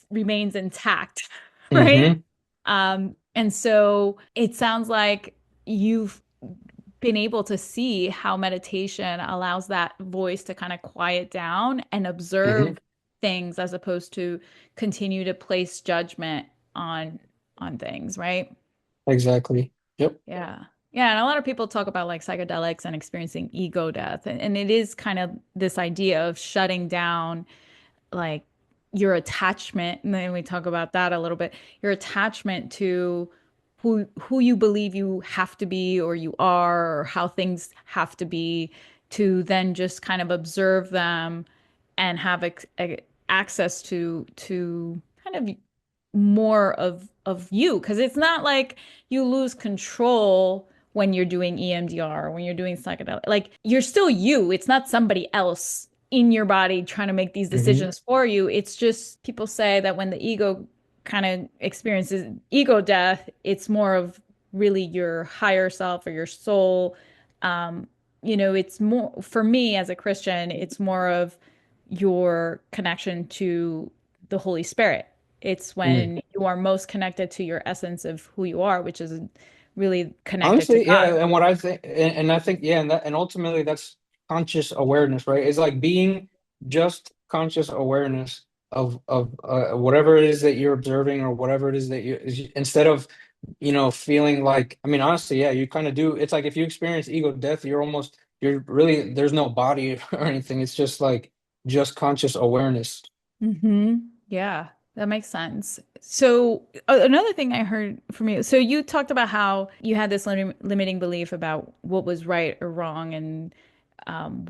remains intact. Right. Hmm. And so it sounds like you've been able to see how meditation allows that voice to kind of quiet down and Hmm. observe things as opposed to continue to place judgment on things, right? Exactly. Yep. Yeah. Yeah, and a lot of people talk about like psychedelics and experiencing ego death. And it is kind of this idea of shutting down like your attachment, and then we talk about that a little bit, your attachment to who you believe you have to be or you are or how things have to be, to then just kind of observe them and have access to kind of more of you, because it's not like you lose control when you're doing EMDR or when you're doing psychedelic. Like you're still you. It's not somebody else in your body trying to make these Hmm. decisions for you. It's just people say that when the ego kind of experiences ego death, it's more of really your higher self or your soul. Um, it's more for me as a Christian, it's more of your connection to the Holy Spirit. It's Mm. when you are most connected to your essence of who you are, which is really connected to Honestly, God. yeah, and what I think, and I think, yeah, and ultimately that's conscious awareness, right? It's like being just conscious awareness of whatever it is that you're observing or whatever it is that instead of, feeling like, I mean, honestly, yeah, you kind of do. It's like if you experience ego death, you're really, there's no body or anything. It's just like just conscious awareness. Yeah, that makes sense. So another thing I heard from you, so you talked about how you had this limiting belief about what was right or wrong, and um,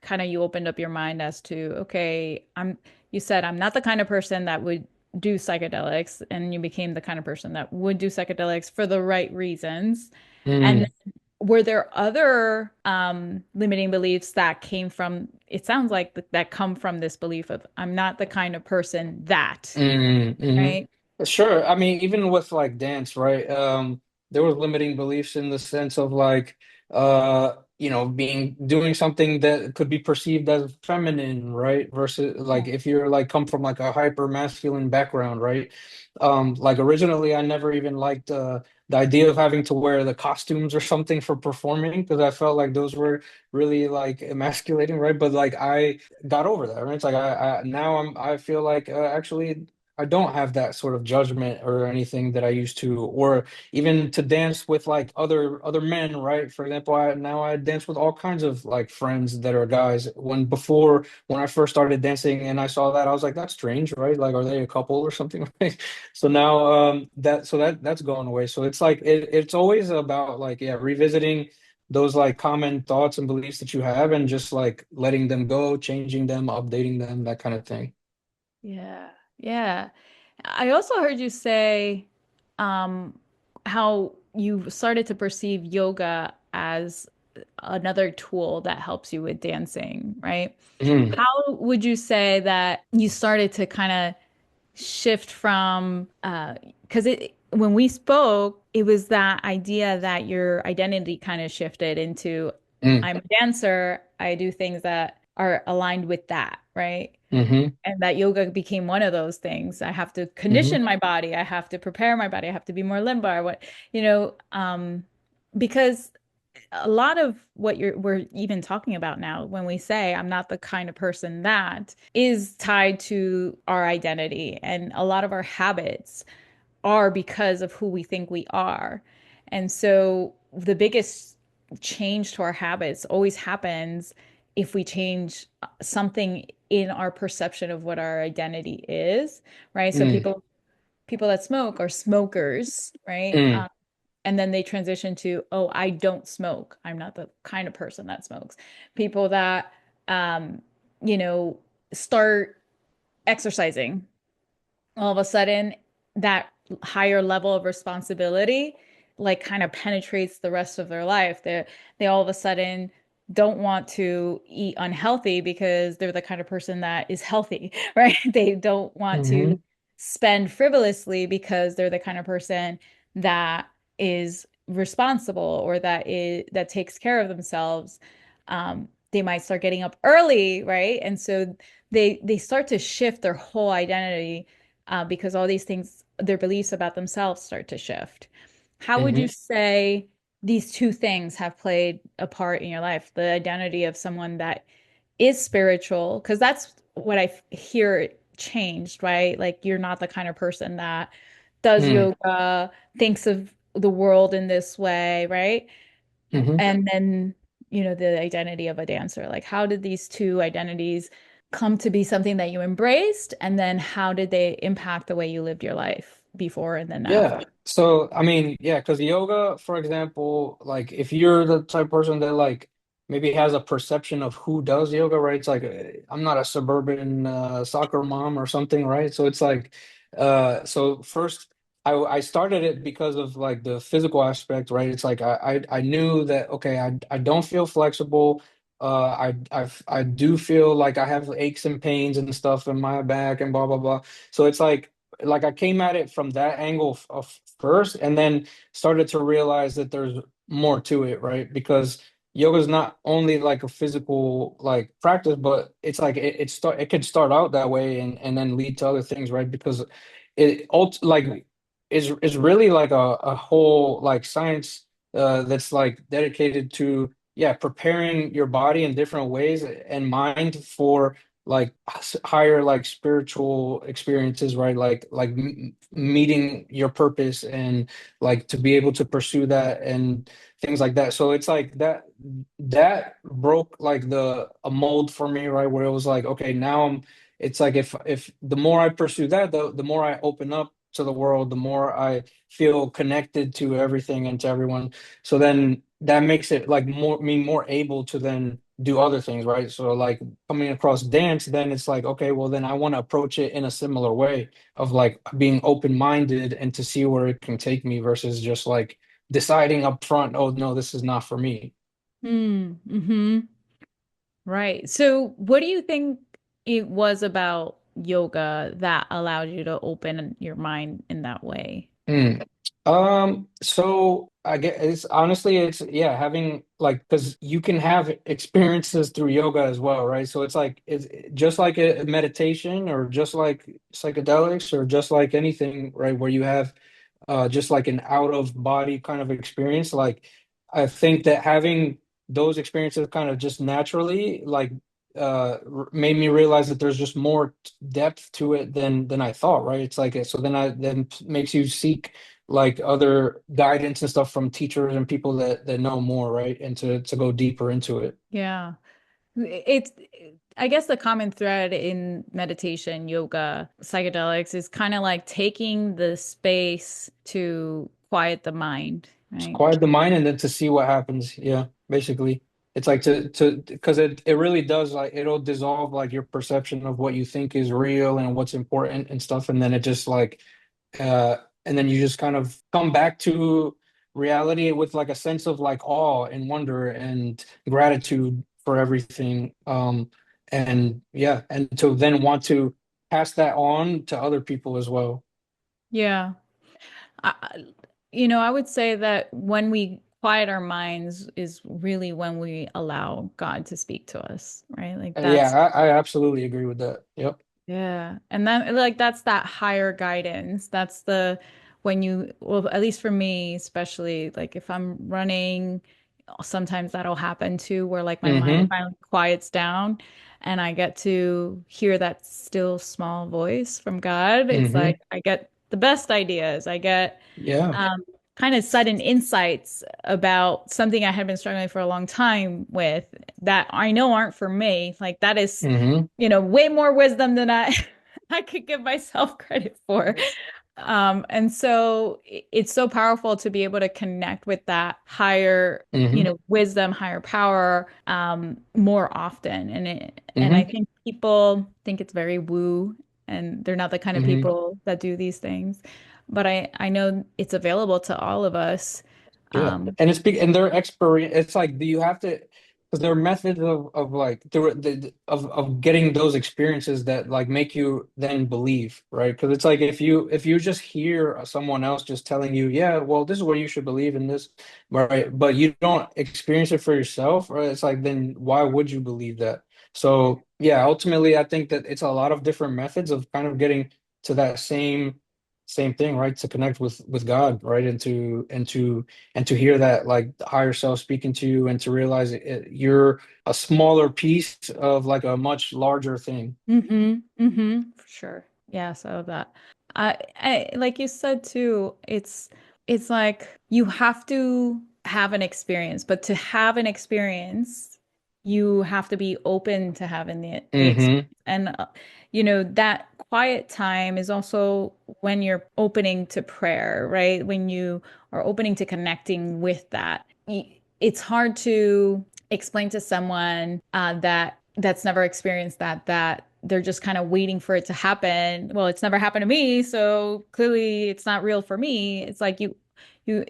kind of you opened up your mind as to, okay, you said I'm not the kind of person that would do psychedelics and you became the kind of person that would do psychedelics for the right reasons. And Mm, were there other limiting beliefs that came from, it sounds like that come from this belief of I'm not the kind of person that, right? Sure. I mean, even with like dance, right? There was limiting beliefs in the sense of like, being doing something that could be perceived as feminine, right? Versus like if you're like come from like a hyper masculine background, right? Like originally, I never even liked the idea of having to wear the costumes or something for performing because I felt like those were really like emasculating, right? But like I got over that, right? It's like I now I feel like actually. I don't have that sort of judgment or anything that I used to, or even to dance with like other men, right? For example, I dance with all kinds of like friends that are guys. When I first started dancing and I saw that, I was like, that's strange, right? Like, are they a couple or something? Right? So now that's going away. So it's like it's always about like revisiting those like common thoughts and beliefs that you have and just like letting them go, changing them, updating them, that kind of thing. Yeah. Yeah. I also heard you say um, how you started to perceive yoga as another tool that helps you with dancing, right? Mhm. How would you say that you started to kind of shift from because it when we spoke, it was that idea that your identity kind of shifted into Mm. I'm a dancer, I do things that are aligned with that, right? Hmm. And that yoga became one of those things. I have to Hmm. condition my body, I have to prepare my body, I have to be more limber, you know, because a lot of what we're even talking about now when we say I'm not the kind of person that is tied to our identity, and a lot of our habits are because of who we think we are. And so the biggest change to our habits always happens if we change something in our perception of what our identity is, right? So Mm. people that smoke are smokers, right? Mm. And then they transition to, oh, I don't smoke. I'm not the kind of person that smokes. People that, um, you know, start exercising, all of a sudden that higher level of responsibility like kind of penetrates the rest of their life. They all of a sudden don't want to eat unhealthy because they're the kind of person that is healthy, right? They don't want to Hmm. spend frivolously because they're the kind of person that is responsible or that takes care of themselves. They might start getting up early, right? And so they start to shift their whole identity because all these things, their beliefs about themselves start to shift. How would you Hmm. say these two things have played a part in your life? The identity of someone that is spiritual, because that's what hear changed, right? Like you're not the kind of person that does Mm. yoga, thinks of the world in this way, right? Hmm. And then, the identity of a dancer. Like, how did these two identities come to be something that you embraced? And then how did they impact the way you lived your life before and then after? Yeah. So, I mean, yeah, because yoga, for example, like if you're the type of person that like maybe has a perception of who does yoga, right? It's like I'm not a suburban soccer mom or something, right? So it's like, so first I started it because of like the physical aspect, right? It's like I knew that okay, I don't feel flexible. I do feel like I have aches and pains and stuff in my back and blah blah blah. So it's like I came at it from that angle of first, and then started to realize that there's more to it, right? Because yoga is not only like a physical like practice, but it's like it could start out that way and then lead to other things, right? Because like is really like a whole like science that's like dedicated to preparing your body in different ways and mind for like higher like spiritual experiences, right? Like meeting your purpose and like to be able to pursue that and things like that. So it's like that broke like the a mold for me, right? Where it was like, okay, now it's like if the more I pursue that, the more I open up to the world, the more I feel connected to everything and to everyone. So then that makes it like more able to then do other things, right? So like coming across dance, then it's like, okay, well then I want to approach it in a similar way of like being open-minded and to see where it can take me versus just like deciding up front, oh no, this is not for me. Mm-hmm. Right. So, what do you think it was about yoga that allowed you to open your mind in that way? Mm. So I guess it's honestly it's yeah, having like because you can have experiences through yoga as well, right? So it's just like a meditation or just like psychedelics or just like anything, right? Where you have just like an out of body kind of experience. Like I think that having those experiences kind of just naturally like made me realize that there's just more depth to it than I thought, right? It's like so then makes you seek like other guidance and stuff from teachers and people that know more, right? And to go deeper into it. Yeah. It's, I guess the common thread in meditation, yoga, psychedelics is kind of like taking the space to quiet the mind, Just right? quiet the mind and then to see what happens. Yeah, basically. It's like to because it really does like it'll dissolve like your perception of what you think is real and what's important and stuff. And then it just like uh and then you just kind of come back to reality with like a sense of like awe and wonder and gratitude for everything. And yeah, and to then want to pass that on to other people as well. Yeah. I, I would say that when we quiet our minds is really when we allow God to speak to us, right? Like Yeah, that's I absolutely agree with that. Yep. yeah. And then like that's that higher guidance. That's the when you well, at least for me, especially like if I'm running, sometimes that'll happen too, where like my mind Mm-hmm. finally quiets down and I get to hear that still small voice from God. It's Mm-hmm. like I get the best ideas. I get Yeah. kind of sudden insights about something I had been struggling for a long time with that I know aren't for me. Like that is, Mm-hmm. way more wisdom than I I could give myself credit for. And so it's so powerful to be able to connect with that higher, Mm-hmm. wisdom, higher power, more often. And I Mm-hmm. think people think it's very woo, and they're not the kind of Mm-hmm. people that do these things. But I know it's available to all of us. Yeah, Um, and and their experience. It's like do you have to because there are methods of like of getting those experiences that like make you then believe, right? Because it's like if you just hear someone else just telling you, yeah, well, this is what you should believe in this, right? But you don't experience it for yourself, right? It's like then why would you believe that? So yeah, ultimately, I think that it's a lot of different methods of kind of getting to that same thing, right? To connect with God, right? And to hear that like the higher self speaking to you and to realize you're a smaller piece of like a much larger thing. for sure. Yeah, so that I like you said too, it's like you have to have an experience, but to have an experience, you have to be open to having the experience. Hmm. And that quiet time is also when you're opening to prayer, right? When you are opening to connecting with that. It's hard to explain to someone that's never experienced that they're just kind of waiting for it to happen. Well, it's never happened to me, so clearly it's not real for me. It's like you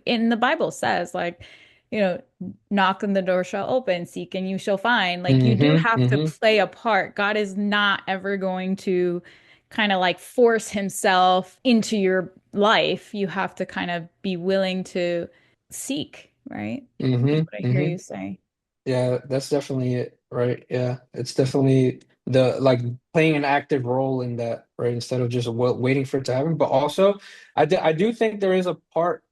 in the Bible says like, you know, knock and the door shall open, seek and you shall find. Like you do Hmm. have to Hmm. play a part. God is not ever going to kind of like force himself into your life. You have to kind of be willing to seek, right? Is Hmm. what I hear Hmm. you say. Yeah, that's definitely it, right? Yeah, it's definitely the like playing an active role in that, right? Instead of just waiting for it to happen. But also, I do think there is a part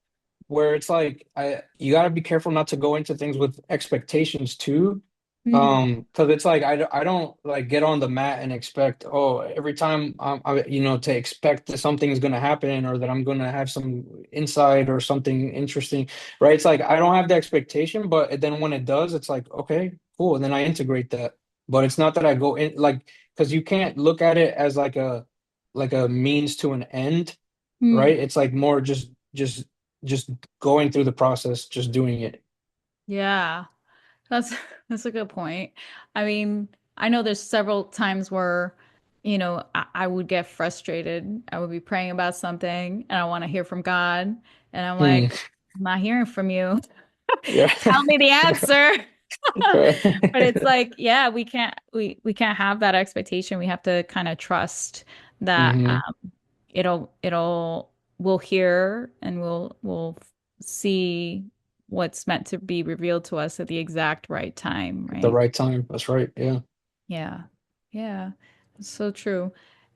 where it's like I you got to be careful not to go into things with expectations too. Mm, Because it's like I don't like get on the mat and expect oh every time to expect that something's gonna happen or that I'm gonna have some insight or something interesting, right? It's like I don't have the expectation, but then when it does, it's like okay, cool, and then I integrate that. But it's not that I go in like because you can't look at it as like a means to an end, mm. right? It's like more just going through the process, just doing it. Yeah. That's that's a good point. I mean, I know there's several times where, I would get frustrated. I would be praying about something and I want to hear from God. And I'm Mm, like, I'm not hearing from you. yeah. Tell me the answer. But it's Right. like, yeah, we can't have that expectation. We have to kind of trust that Hmm. it'll we'll hear and we'll see what's meant to be revealed to us at the exact right time, At the right? right time. That's right. Yeah. Yeah. Yeah. It's so true.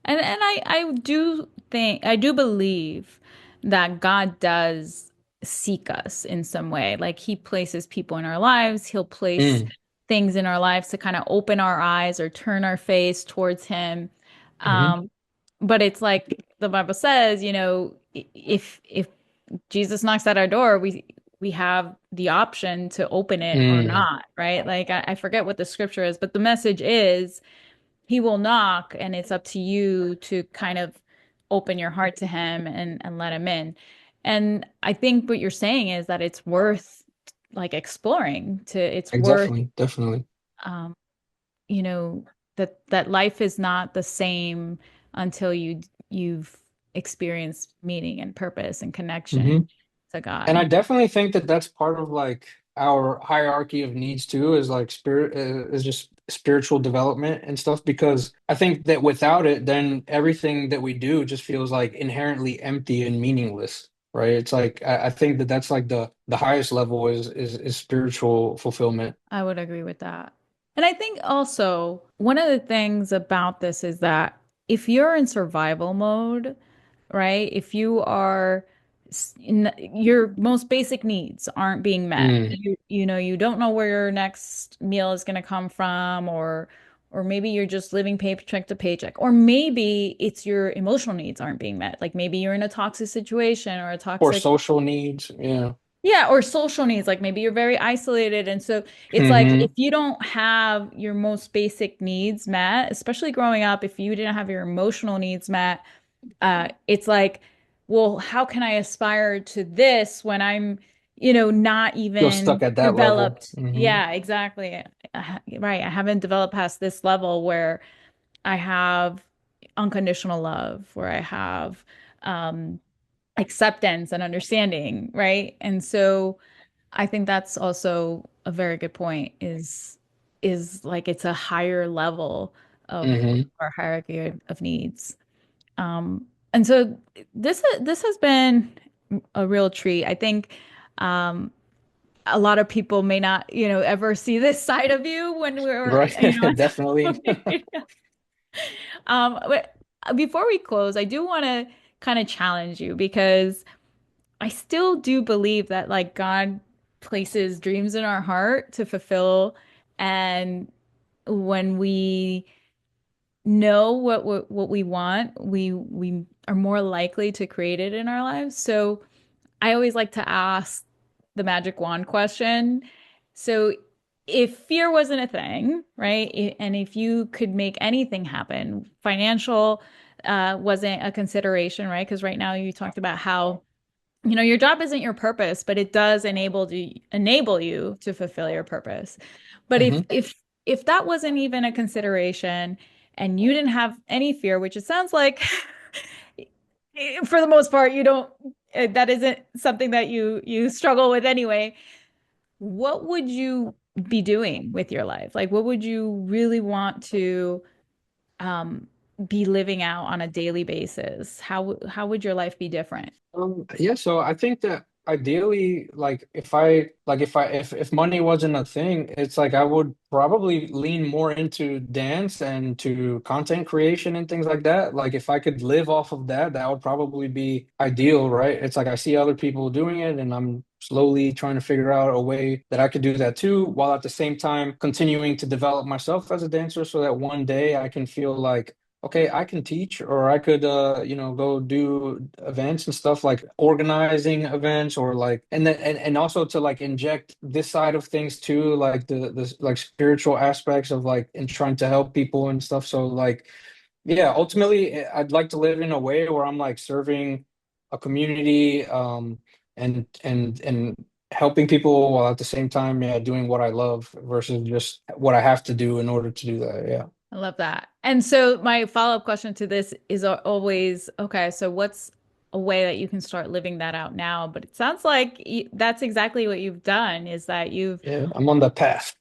And I do believe that God does seek us in some way. Like he places people in our lives, he'll place Mm, things in our lives to kind of open our eyes or turn our face towards him. hmm. Um, but it's like the Bible says, if Jesus knocks at our door, we have the option to open it or Mm, not, right? Like I forget what the scripture is, but the message is he will knock and it's up to you to kind of open your heart to him and let him in. And I think what you're saying is that it's worth like exploring to it's worth definitely. Definitely. um you know that life is not the same until you've experienced meaning and purpose and Hmm. connection to And I God. definitely think that that's part of like our hierarchy of needs too, is like spirit is just spiritual development and stuff. Because I think that without it, then everything that we do just feels like inherently empty and meaningless, right? It's like I think that that's like the highest level is spiritual fulfillment. I would agree with that. And I think also one of the things about this is that if you're in survival mode, right? If you are your most basic needs aren't being met. Mm. You don't know where your next meal is going to come from or maybe you're just living paycheck to paycheck or maybe it's your emotional needs aren't being met. Like maybe you're in a toxic situation or a Or toxic social needs. Yeah. yeah, or social needs, like maybe you're very isolated. And so it's like if Hmm. you don't have your most basic needs met, especially growing up, if you didn't have your emotional needs met, it's like, well, how can I aspire to this when I'm, not Feel even stuck at that level. developed? Hmm. Yeah, exactly. Right. I haven't developed past this level where I have unconditional love, where I have um, acceptance and understanding, right? And so I think that's also a very good point is like it's a higher level of Hmm. our hierarchy of needs. And so this has been a real treat. I think um, a lot of people may not, ever see this side of you when we're, Right. Definitely. but before we close, I do want to kind of challenge you because I still do believe that like God places dreams in our heart to fulfill, and when we know what we want, we are more likely to create it in our lives. So I always like to ask the magic wand question. So if fear wasn't a thing, right? And if you could make anything happen, financial wasn't a consideration, right? Because right now you talked about how your job isn't your purpose, but it does enable you to fulfill your purpose. But Hmm. if that wasn't even a consideration and you didn't have any fear, which it sounds like for the most part you don't that isn't something that you struggle with anyway, what would you be doing with your life? Like what would you really want to um be living out on a daily basis? How would your life be different? Yeah, so I think that ideally, like if money wasn't a thing, it's like I would probably lean more into dance and to content creation and things like that. Like if I could live off of that, that would probably be ideal, right? It's like I see other people doing it and I'm slowly trying to figure out a way that I could do that too, while at the same time continuing to develop myself as a dancer so that one day I can feel like okay, I can teach or I could go do events and stuff like organizing events or like and also to like inject this side of things too, like the like spiritual aspects of like and trying to help people and stuff. So like yeah, ultimately I'd like to live in a way where I'm like serving a community and helping people while at the same time, yeah, doing what I love versus just what I have to do in order to do that. Yeah. I love that. And so my follow-up question to this is always, okay, so what's a way that you can start living that out now? But it sounds like that's exactly what you've done is that you've, Yeah. I'm on the path.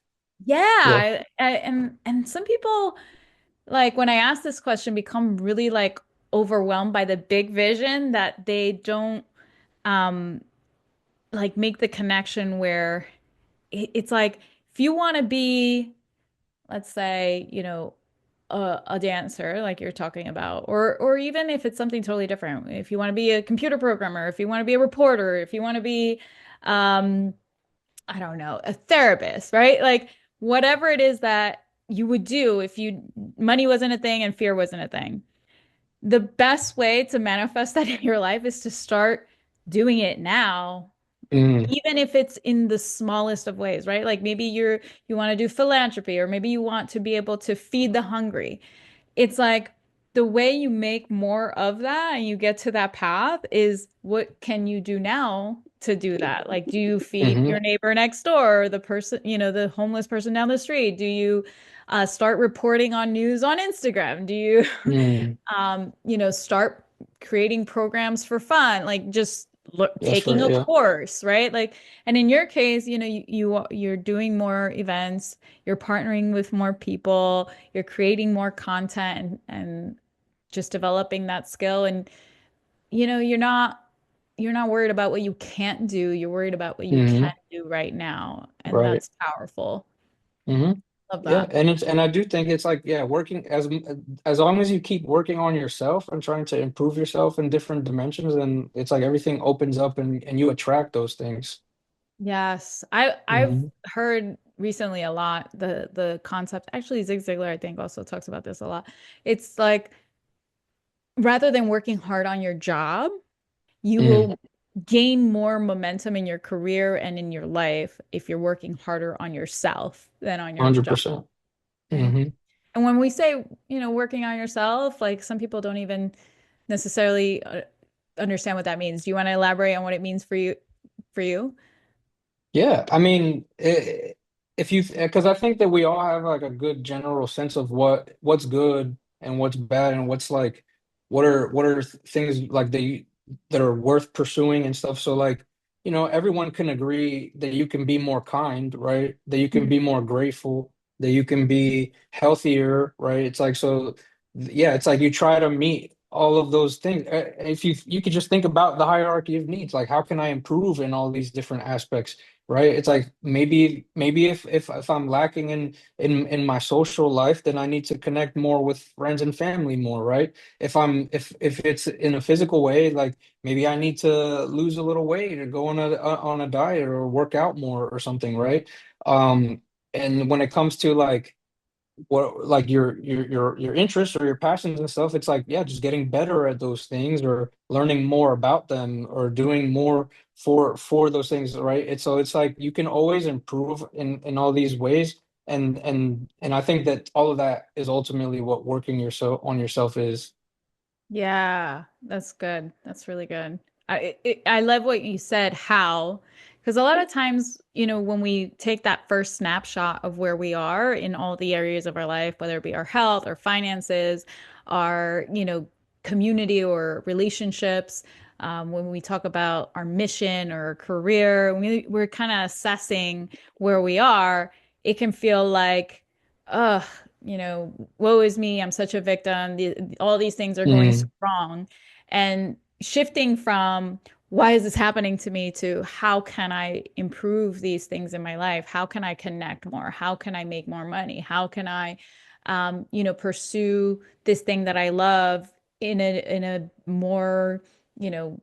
yeah, Yeah. and some people like when I ask this question become really like overwhelmed by the big vision that they don't um like make the connection where it's like if you want to be, let's say, a dancer like you're talking about, or even if it's something totally different, if you want to be a computer programmer, if you want to be a reporter, if you want to be, um, I don't know, a therapist, right? Like whatever it is that you would do if you money wasn't a thing and fear wasn't a thing. The best way to manifest that in your life is to start doing it now, Mm, even if it's in the smallest of ways, right? Like maybe you want to do philanthropy, or maybe you want to be able to feed the hungry. It's like the way you make more of that and you get to that path is what can you do now to do that? Like, do you feed hmm your neighbor next door, the person, the homeless person down the street? Do you start reporting on news on Instagram? Do you, mm. start creating programs for fun? Like just That's taking right. a Yeah. course, right? Like, and in your case, you're doing more events, you're partnering with more people, you're creating more content and just developing that skill. And you're not worried about what you can't do. You're worried about what you can hmm do right now. And Right. that's powerful. hmm Love Yeah. that. And I do think it's like, yeah, working as long as you keep working on yourself and trying to improve yourself in different dimensions, then it's like everything opens up and you attract those things. Yes. I've Hmm heard recently a lot the concept. Actually, Zig Ziglar, I think, also talks about this a lot. It's like rather than working hard on your job, you mm will gain more momentum in your career and in your life if you're working harder on yourself than on your job. 100%. Right. hmm And when we say, working on yourself, like some people don't even necessarily understand what that means. Do you want to elaborate on what it means for you? For you? Yeah, I mean, if you because I think that we all have like a good general sense of what's good and what's bad and what's like what are things like that are worth pursuing and stuff. So like, everyone can agree that you can be more kind, right? That you can Mhm. be more grateful, that you can be healthier, right? It's like so yeah, it's like you try to meet all of those things. If you could just think about the hierarchy of needs, like how can I improve in all these different aspects? Right? It's like maybe if I'm lacking in my social life, then I need to connect more with friends and family more, right? If it's in a physical way, like maybe I need to lose a little weight or go on a diet or work out more or something, right? And when it comes to like what like your interests or your passions and stuff, it's like, yeah, just getting better at those things or learning more about them or doing more for those things, right? It's like you can always improve in all these ways, and I think that all of that is ultimately what working yourself on yourself is. Yeah, that's good. That's really good. I love what you said, how, because a lot of times, when we take that first snapshot of where we are in all the areas of our life, whether it be our health or finances, our, community or relationships, when we talk about our mission or our career, we're kind of assessing where we are, it can feel like, ugh, woe is me, I'm such a victim. All these things are going so Mm, wrong. And shifting from why is this happening to me to how can I improve these things in my life? How can I connect more? How can I make more money? How can I, pursue this thing that I love in a more, you know,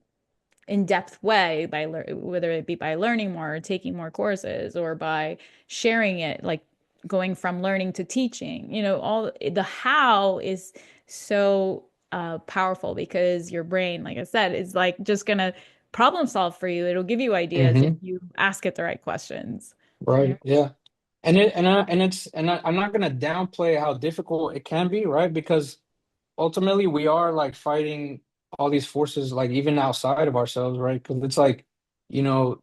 in-depth way by whether it be by learning more or taking more courses or by sharing it, like going from learning to teaching, all the how is so powerful because your brain, like I said, is like just gonna problem solve for you. It'll give you ideas if hmm you ask it the right questions. right. Yeah. I'm not gonna downplay how difficult it can be, right? Because ultimately we are like fighting all these forces like even outside of ourselves, right? Because it's like, you know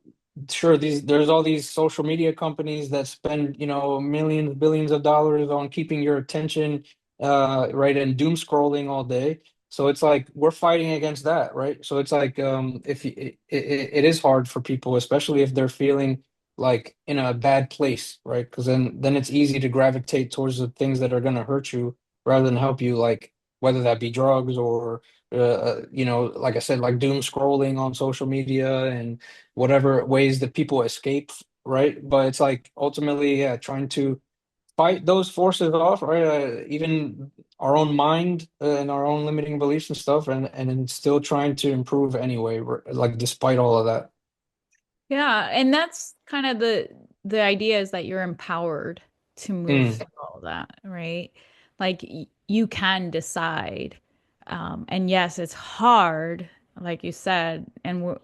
sure, there's all these social media companies that spend, millions, billions of dollars on keeping your attention, right, and doom scrolling all day. So it's like we're fighting against that, right? So it's like if you, it is hard for people, especially if they're feeling like in a bad place, right? Because then it's easy to gravitate towards the things that are going to hurt you rather than help you, like whether that be drugs or like I said, like doom scrolling on social media and whatever ways that people escape, right? But it's like ultimately, yeah, trying to fight those forces off, right? Even our own mind and our own limiting beliefs and stuff, and then still trying to improve anyway, like despite all of that. Yeah, and that's kind of the idea is that you're empowered to move Mm, through all that, right? Like you can decide. And yes, it's hard, like you said, and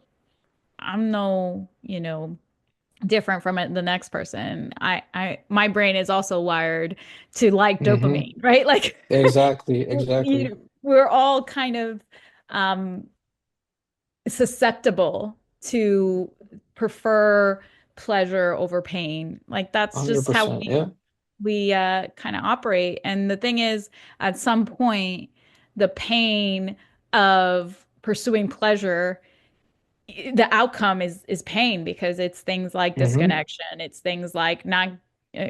I'm no, different from it, the next person. My brain is also wired to like hmm. dopamine, right? Like Exactly, exactly. we're all kind of um susceptible to prefer pleasure over pain. Like that's just how 100%. Yeah. we kind of operate. And the thing is, at some point, the pain of pursuing pleasure, the outcome is pain because it's things like Hmm. disconnection, it's things like not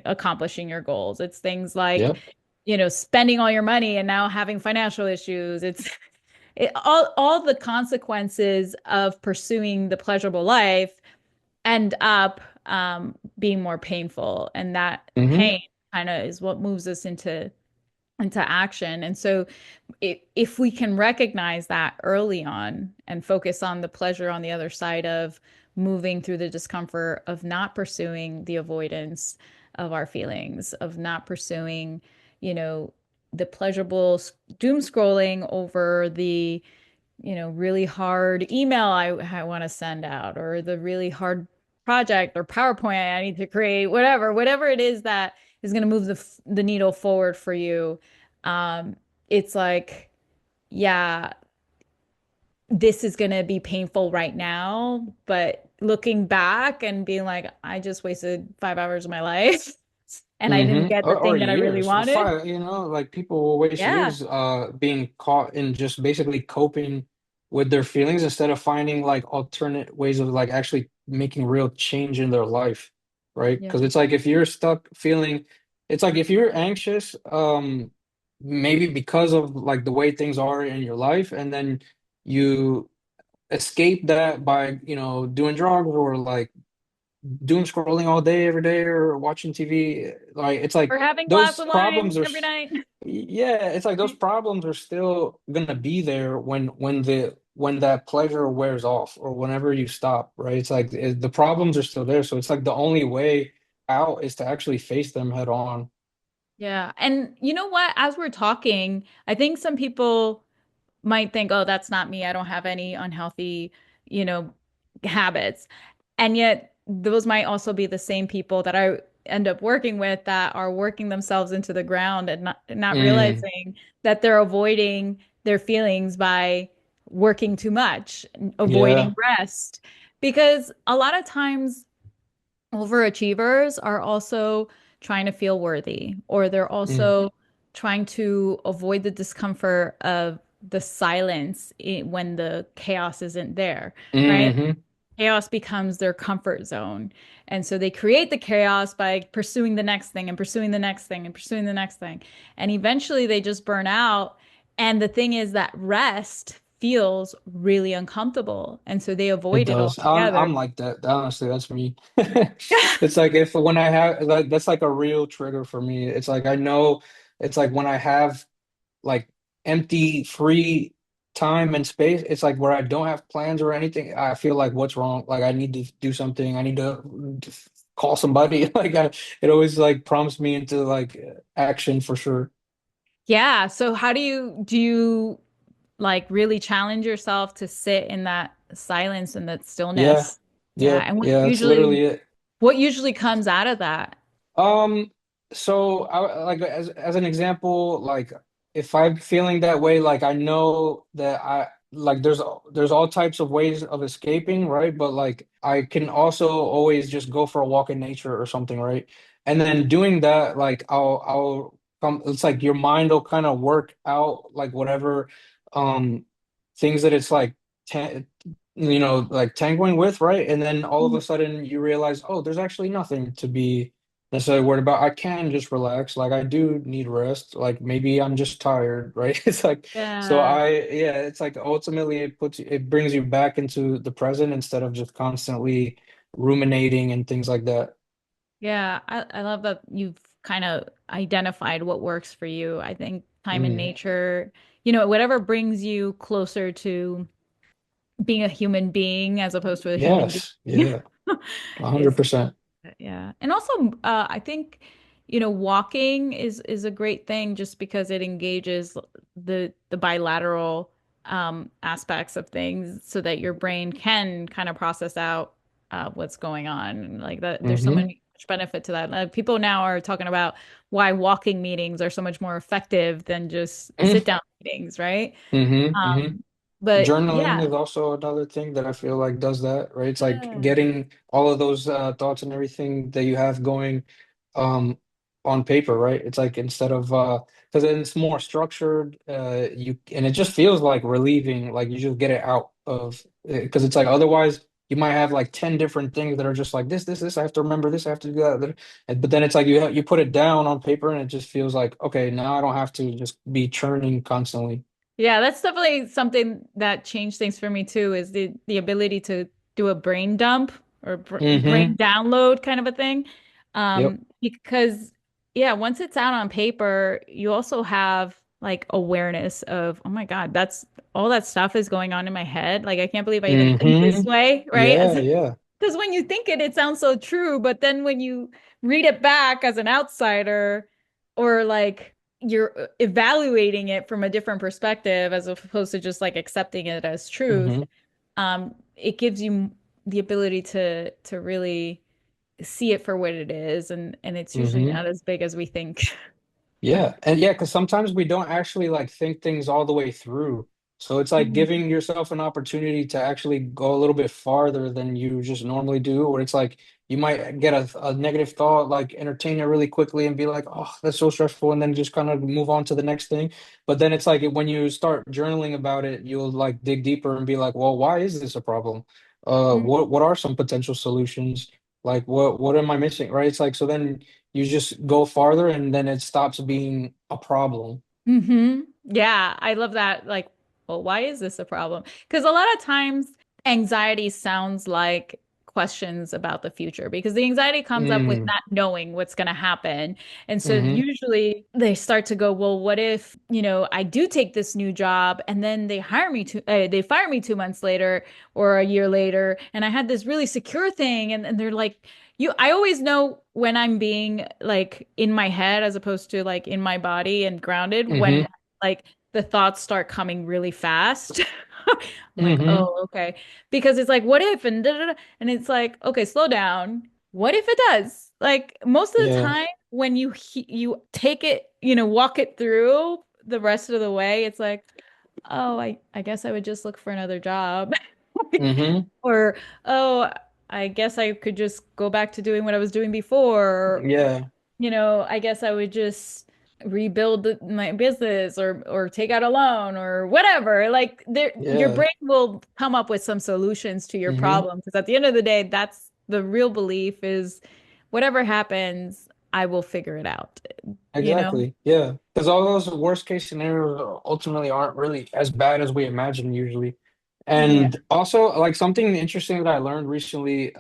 accomplishing your goals, it's things like, Yep. spending all your money and now having financial issues. It's all the consequences of pursuing the pleasurable life end up being more painful, and that Hmm. pain kind of is what moves us into action. And so if we can recognize that early on and focus on the pleasure on the other side of moving through the discomfort of not pursuing the avoidance of our feelings, of not pursuing, you know, the pleasurable doom scrolling over the, really hard email I want to send out, or the really hard project or PowerPoint I need to create, whatever it is that is going to move the needle forward for you. It's like, yeah, this is going to be painful right now, but looking back and being like, I just wasted 5 hours of my life and I didn't get the Or thing that I really years, wanted. five, like people will waste Yeah. years being caught in just basically coping with their feelings instead of finding like alternate ways of like actually making real change in their life, right? Yeah. Because it's like if you're stuck feeling, it's like if you're anxious, maybe because of like the way things are in your life, and then you escape that by, doing drugs or like doom scrolling all day every day or watching TV. Like it's Or like having a glass those of problems wine are every night. yeah, it's like those problems are still gonna be there when that pleasure wears off or whenever you stop, right? It's like the problems are still there. So it's like the only way out is to actually face them head on. Yeah. And you know what? As we're talking, I think some people might think, oh, that's not me. I don't have any unhealthy, you know, habits. And yet, those might also be the same people that I end up working with that are working themselves into the ground and not Mm, realizing that they're avoiding their feelings by working too much, yeah. avoiding rest. Because a lot of times, overachievers are also trying to feel worthy, or they're Mm, also trying to avoid the discomfort of the silence when the chaos isn't there, right? hmm. Chaos becomes their comfort zone. And so they create the chaos by pursuing the next thing and pursuing the next thing and pursuing the next thing. And eventually they just burn out. And the thing is that rest feels really uncomfortable. And so they It avoid it does. altogether. I'm like that. Honestly, that's me. It's like if when I have like that's like a real trigger for me. It's like I know it's like when I have like empty, free time and space, it's like where I don't have plans or anything. I feel like what's wrong? Like I need to do something. I need to call somebody. It always like prompts me into like action for sure. Yeah. So how do you like really challenge yourself to sit in that silence and that Yeah. stillness? Yeah. Yeah. And Yeah. That's literally it. what usually comes out of that? Um, so I like as an example, like if I'm feeling that way, like I know that like there's all types of ways of escaping, right? But like I can also always just go for a walk in nature or something, right? And then doing that, like I'll come, it's like your mind will kind of work out like whatever um things that it's like ta like tangling with, right? And then all of a sudden you realize, oh, there's actually nothing to be necessarily worried about. I can just relax. Like I do need rest. Like maybe I'm just tired, right? It's like so Yeah. yeah, it's like ultimately it brings you back into the present instead of just constantly ruminating and things like that. Yeah, I love that you've kind of identified what works for you. I think time in Mm. nature, whatever brings you closer to being a human being as opposed to a human Yes. being Yeah. is 100%. yeah. And also I think walking is a great thing just because it engages the bilateral aspects of things so that your brain can kind of process out what's going on. Like that there's so Mm-hmm. much benefit to that. People now are talking about why walking meetings are so much more effective than just sit down meetings, right? Mm-hmm. Mm-hmm. Um, but Journaling yeah. is also another thing that I feel like does that, right? It's like Yeah. getting all of those thoughts and everything that you have going um on paper, right? It's like instead of because it's more structured, you and it just feels like relieving, like you just get it out of because it's like otherwise you might have like 10 different things that are just like this, I have to remember this, I have to do that. But then it's like you put it down on paper and it just feels like, okay, now I don't have to just be churning constantly. Yeah, that's definitely something that changed things for me too, is the ability to do a brain dump or brain Mm-hmm. download kind of a thing. Yep. Because yeah, once it's out on paper, you also have like awareness of, oh my God, that's all that stuff is going on in my head. Like I can't believe I even think this Mm-hmm. way, right? Yeah, yeah. Because when you think it, it sounds so true, but then when you read it back as an outsider, or like you're evaluating it from a different perspective as opposed to just like accepting it as truth, Mm-hmm. it gives you the ability to really see it for what it is, and it's usually Mm-hmm. not as big as we think. Yeah. And yeah, because sometimes we don't actually like think things all the way through. So it's like Mhm. giving yourself an opportunity to actually go a little bit farther than you just normally do, or it's like you might get a negative thought, like entertain it really quickly and be like, oh, that's so stressful, and then just kind of move on to the next thing. But then it's like when you start journaling about it, you'll like dig deeper and be like, well, why is this a problem? What are some potential solutions? Like what am I missing? Right? It's like so then you just go farther and then it stops being a problem. Yeah, I love that. Like, well, why is this a problem? Because a lot of times anxiety sounds like questions about the future because the anxiety comes up with Mm, not knowing what's going to happen. And so mm-hmm, usually they start to go, well, what if, I do take this new job and then they fire me 2 months later or a year later, and I had this really secure thing, and they're like, I always know when I'm being like in my head as opposed to like in my body and grounded mm-hmm, when like the thoughts start coming really fast. I'm like, mm-hmm. oh, okay. Because it's like, what if and da, da, da. And it's like, okay, slow down. What if it does? Like most of the Yeah. time when you take it, walk it through the rest of the way, it's like, oh, I guess I would just look for another job. Mm-hmm. Or, oh, I guess I could just go back to doing what I was doing before. Yeah. I guess I would just rebuild my business or take out a loan or whatever. Like your Yeah. brain will come up with some solutions to your Mm-hmm. problem because at the end of the day, that's the real belief is whatever happens, I will figure it out, you know? Exactly. Yeah. Because all those worst case scenarios ultimately aren't really as bad as we imagine usually. Yeah. And also like something interesting that I learned recently,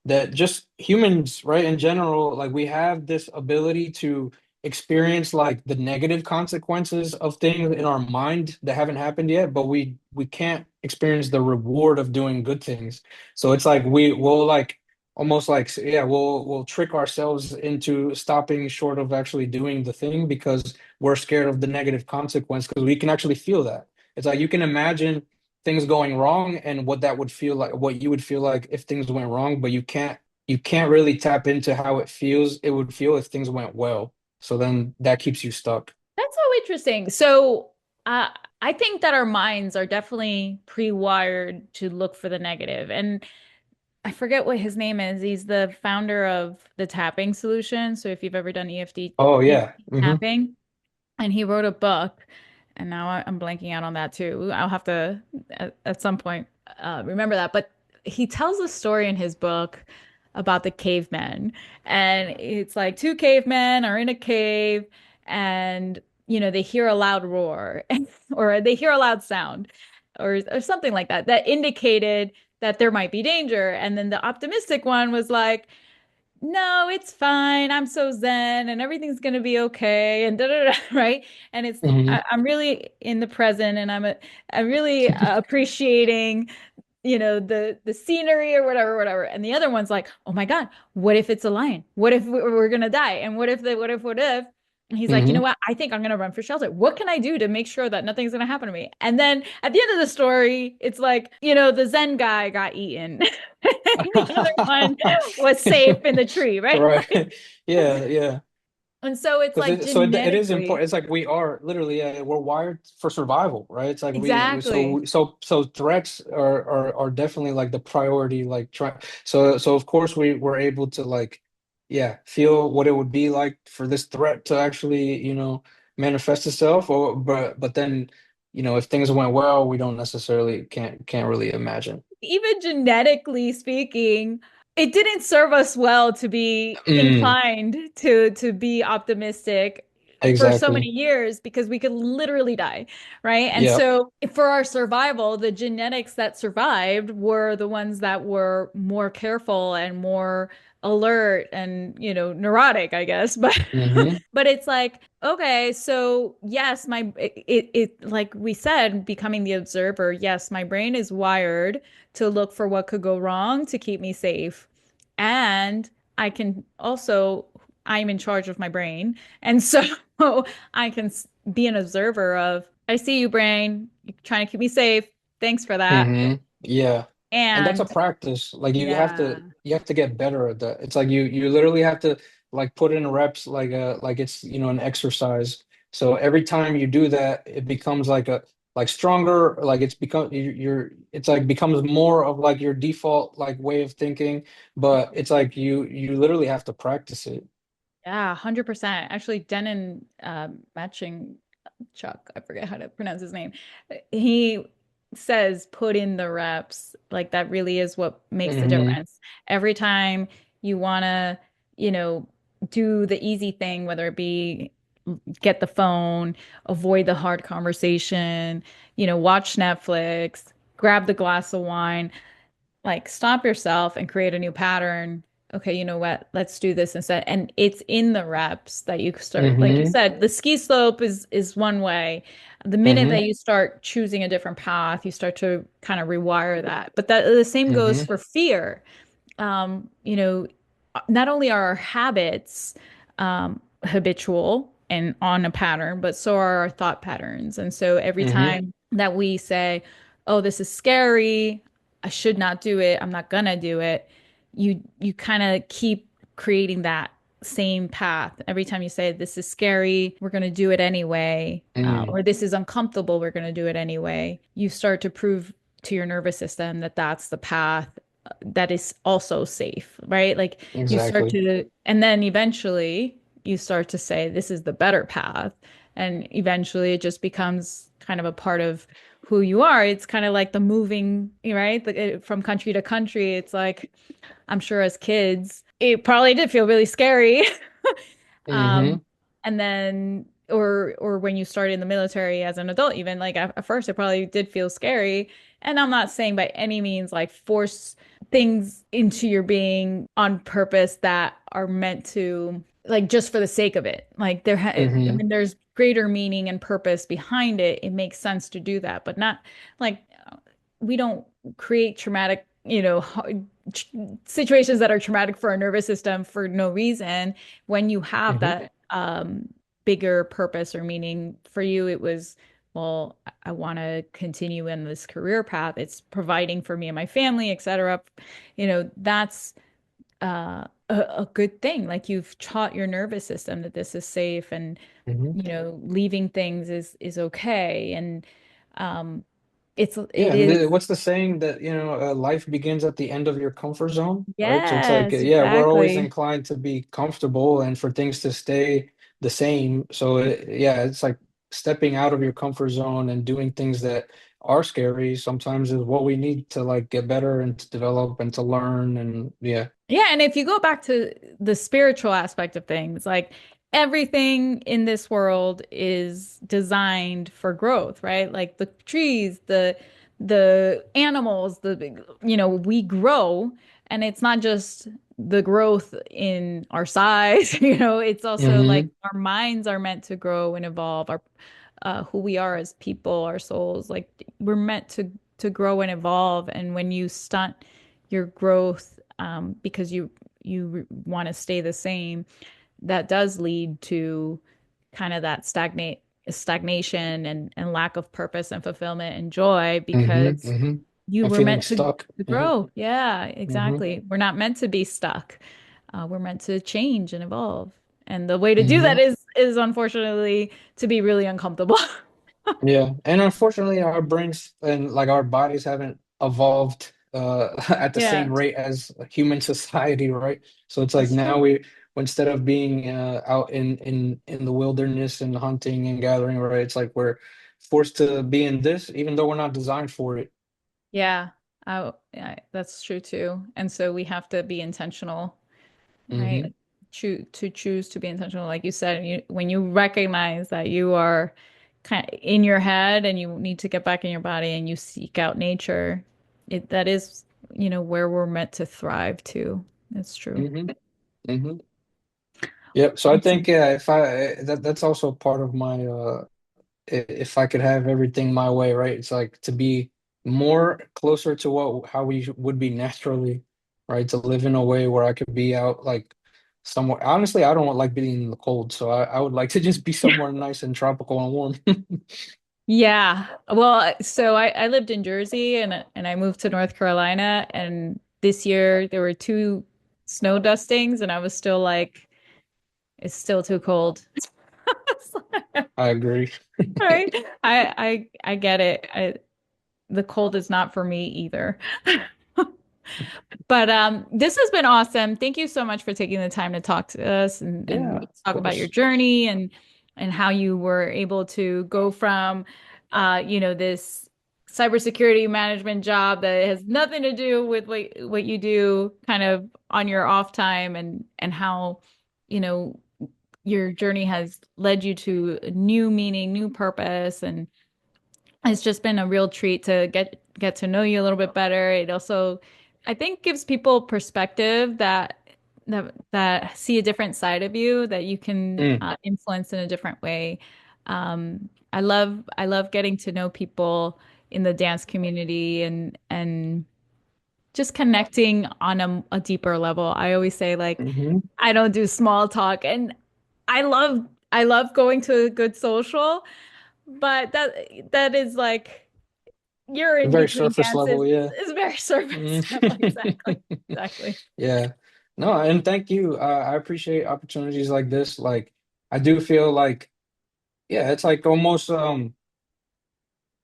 that just humans, right, in general, like we have this ability to experience like the negative consequences of things in our mind that haven't happened yet, but we can't experience the reward of doing good things. So it's like we will like almost like yeah we'll trick ourselves into stopping short of actually doing the thing because we're scared of the negative consequence because we can actually feel that. It's like you can imagine things going wrong and what that would feel like, what you would feel like if things went wrong, but you can't really tap into how it would feel if things went well, so then that keeps you stuck. That's so interesting. So, I think that our minds are definitely pre-wired to look for the negative. And I forget what his name is. He's the founder of the tapping solution. So if you've ever done Oh yeah. EFT tapping, and he wrote a book, and now I'm blanking out on that too. I'll have to at some point remember that. But he tells a story in his book about the cavemen, and it's like two cavemen are in a cave, and they hear a loud roar, or they hear a loud sound, or something like that that indicated that there might be danger. And then the optimistic one was like, no, it's fine. I'm so zen and everything's gonna be okay and da da da, right? And Hmm. I'm really in the present, and I'm really appreciating, the scenery or whatever, whatever. And the other one's like, oh my God, what if it's a lion? What if we're gonna die? And what if? And he's like, you know Hmm. what? I think I'm gonna run for shelter. What can I do to make sure that nothing's gonna happen to me? And then at the end of the story, it's like, the Zen guy got eaten. The other one was safe in the tree, right? Right. Yeah, yeah. And so it's Because like it is important. genetically. It's like we are literally, we're wired for survival, right? It's like Exactly. so threats are definitely like the priority. Like try so of course we're able to like, yeah, feel what it would be like for this threat to actually manifest itself. Or but then if things went well, we don't necessarily can't really imagine. Even genetically speaking, it didn't serve us well to be Mm, inclined to be optimistic for so many exactly. years, because we could literally die, right? And Yep. so for our survival, the genetics that survived were the ones that were more careful and more alert and, neurotic, I guess. But Hmm. but it's like, okay, so yes, like we said, becoming the observer, yes, my brain is wired to look for what could go wrong to keep me safe. And I can also, I'm in charge of my brain. And so I can be an observer of, I see you, brain. You're trying to keep me safe. Thanks for that. Yeah. And that's a And practice. Like yeah. you have to get better at that. It's like you literally have to like put in reps like it's an exercise. So every time you do that, it becomes like a like stronger, like it's become you're it's like becomes more of like your default like way of thinking, but it's like you literally have to practice it. Yeah, 100%. Actually, Denon matching Chuck, I forget how to pronounce his name. He says put in the reps. Like that really is what makes the Hmm. difference. Every time you want to, you know, do the easy thing, whether it be get the phone, avoid the hard conversation, watch Netflix, grab the glass of wine, like stop yourself and create a new pattern. Okay, you know what? Let's do this instead. And it's in the reps that you start, like you Hmm. said, the ski slope is one way. The minute Hmm. that you start choosing a different path, you start to kind of rewire that. But that the same goes Hmm. for fear. Not only are our habits habitual and on a pattern, but so are our thought patterns. And so every Hmm. time that we say, "Oh, this is scary. I should not do it. I'm not gonna do it," you kind of keep creating that same path. Every time you say, "This is scary, we're gonna do it anyway," Mm, or "This is uncomfortable, we're gonna do it anyway," you start to prove to your nervous system that that's the path that is also safe, right? Like you start exactly. to, and then eventually you start to say, this is the better path. And eventually it just becomes kind of a part of who you are. It's kind of like the moving, right? From country to country. It's like, I'm sure as kids, it probably did feel really scary. Hmm. And then, or when you start in the military as an adult, even like at first, it probably did feel scary. And I'm not saying by any means like force things into your being on purpose that are meant to like just for the sake of it. Like I Hmm. mean, there's greater meaning and purpose behind it. It makes sense to do that, but not like we don't create traumatic, situations that are traumatic for our nervous system for no reason. When you have Hmm. that bigger purpose or meaning for you, it was, well, I want to continue in this career path. It's providing for me and my family, etc. That's a good thing. Like you've taught your nervous system that this is safe, and Hmm. leaving things is okay. And Um, it Yeah, and is, what's the saying that, life begins at the end of your comfort zone, right? So it's like, yes, yeah, we're always exactly. inclined to be comfortable and for things to stay the same. So yeah, it's like stepping out of your comfort zone and doing things that are scary sometimes is what we need to like get better and to develop and to learn. And yeah. Yeah, and if you go back to the spiritual aspect of things, like everything in this world is designed for growth, right? Like the trees, the animals, we grow, and it's not just the growth in our size, it's also like Hmm. our minds are meant to grow and evolve, our who we are as people, our souls, like we're meant to grow and evolve, and when you stunt your growth because you want to stay the same, that does lead to kind of that stagnation and lack of purpose and fulfillment and joy Hmm. because Hmm. you And were feeling meant stuck. to Yeah. grow. Yeah, Hmm. exactly. We're not meant to be stuck. We're meant to change and evolve. And the way to do that Hmm. is unfortunately to be really uncomfortable. Yeah, and unfortunately, our brains and like our bodies haven't evolved at the Yeah, same rate as human society, right? So it's like that's now true. instead of being out in the wilderness and hunting and gathering, right? It's like we're forced to be in this, even though we're not designed for it. Yeah, yeah, that's true too. And so we have to be intentional, right? Hmm. Choose to be intentional, like you said. When you recognize that you are kind of in your head and you need to get back in your body and you seek out nature, that is, where we're meant to thrive too. It's true. Hmm. Hmm. Yep. So I think Awesome. yeah, if I that's also part of my if I could have everything my way, right? It's like to be more closer to what how we would be naturally, right? To live in a way where I could be out like somewhere. Honestly, I don't like being in the cold, so I would like to just be somewhere nice and tropical and warm. Yeah. Well, so I lived in Jersey and I moved to North Carolina, and this year there were two snow dustings and I was still like, it's still too cold. I agree. Right. I get it. The cold is not for me either. But this has been awesome. Thank you so much for taking the time to talk to us and Yeah, of talk about your course. journey and how you were able to go from this cybersecurity management job that has nothing to do with what you do kind of on your off time and how you know your journey has led you to new meaning, new purpose, and it's just been a real treat to get to know you a little bit better. It also, I think, gives people perspective that see a different side of you that you can Mm, influence in a different way. I love getting to know people in the dance community and just connecting on a deeper level. I always say like hmm. I don't do small talk, and I love going to a good social, but that is like you're in Very between surface dances level, yeah. is very surface level. Exactly. Mm. Exactly. Yeah. No, and thank you. I appreciate opportunities like this. Like I do feel like yeah, it's like almost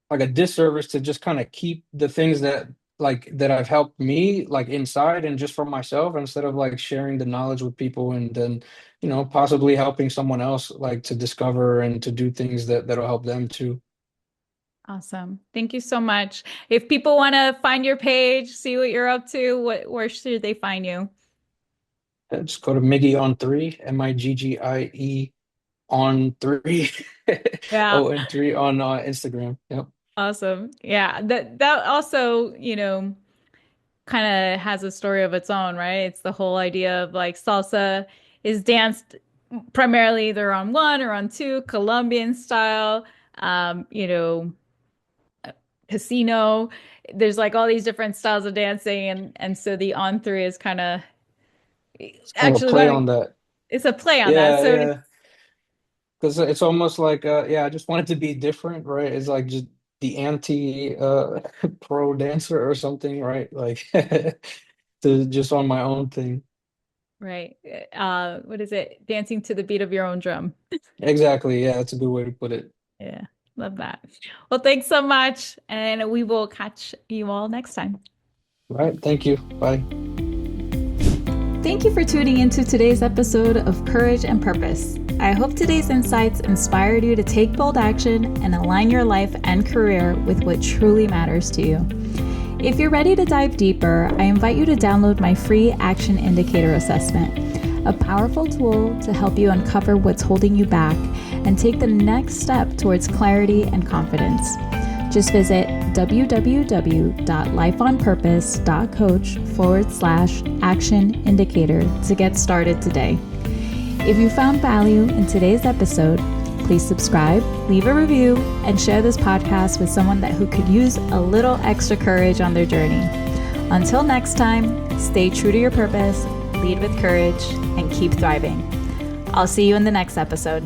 like a disservice to just kind of keep the things that that have helped me like inside and just for myself instead of like sharing the knowledge with people and then possibly helping someone else like to discover and to do things that'll help them too. Awesome. Thank you so much. If people want to find your page, see what you're up to, where should they find you? Yeah, just go to Miggy on three, Miggie on three, Yeah. oh and three on Instagram. Yep. Awesome. Yeah. That also, kind of has a story of its own, right? It's the whole idea of like salsa is danced primarily either on one or on two, Colombian style. Um, you know, Casino. There's like all these different styles of dancing, and so the on three is kind of It's kind of a actually play that on that. it's a play on that. Yeah, So it's yeah. Because it's almost like yeah, I just want it to be different, right? It's like just the anti pro dancer or something, right? Like to just on my own thing. right. What is it? Dancing to the beat of your own drum. Exactly. Yeah, that's a good way to put it. Yeah. Love that. Well, thanks so much. And we will catch you all next time. All right. Thank you. Bye. Thank you for tuning into today's episode of Courage and Purpose. I hope today's insights inspired you to take bold action and align your life and career with what truly matters to you. If you're ready to dive deeper, I invite you to download my free Action Indicator Assessment, a powerful tool to help you uncover what's holding you back and take the next step towards clarity and confidence. Just visit www.lifeonpurpose.coach/action indicator to get started today. If you found value in today's episode, please subscribe, leave a review, and share this podcast with someone who could use a little extra courage on their journey. Until next time, stay true to your purpose, lead with courage, and keep thriving. I'll see you in the next episode.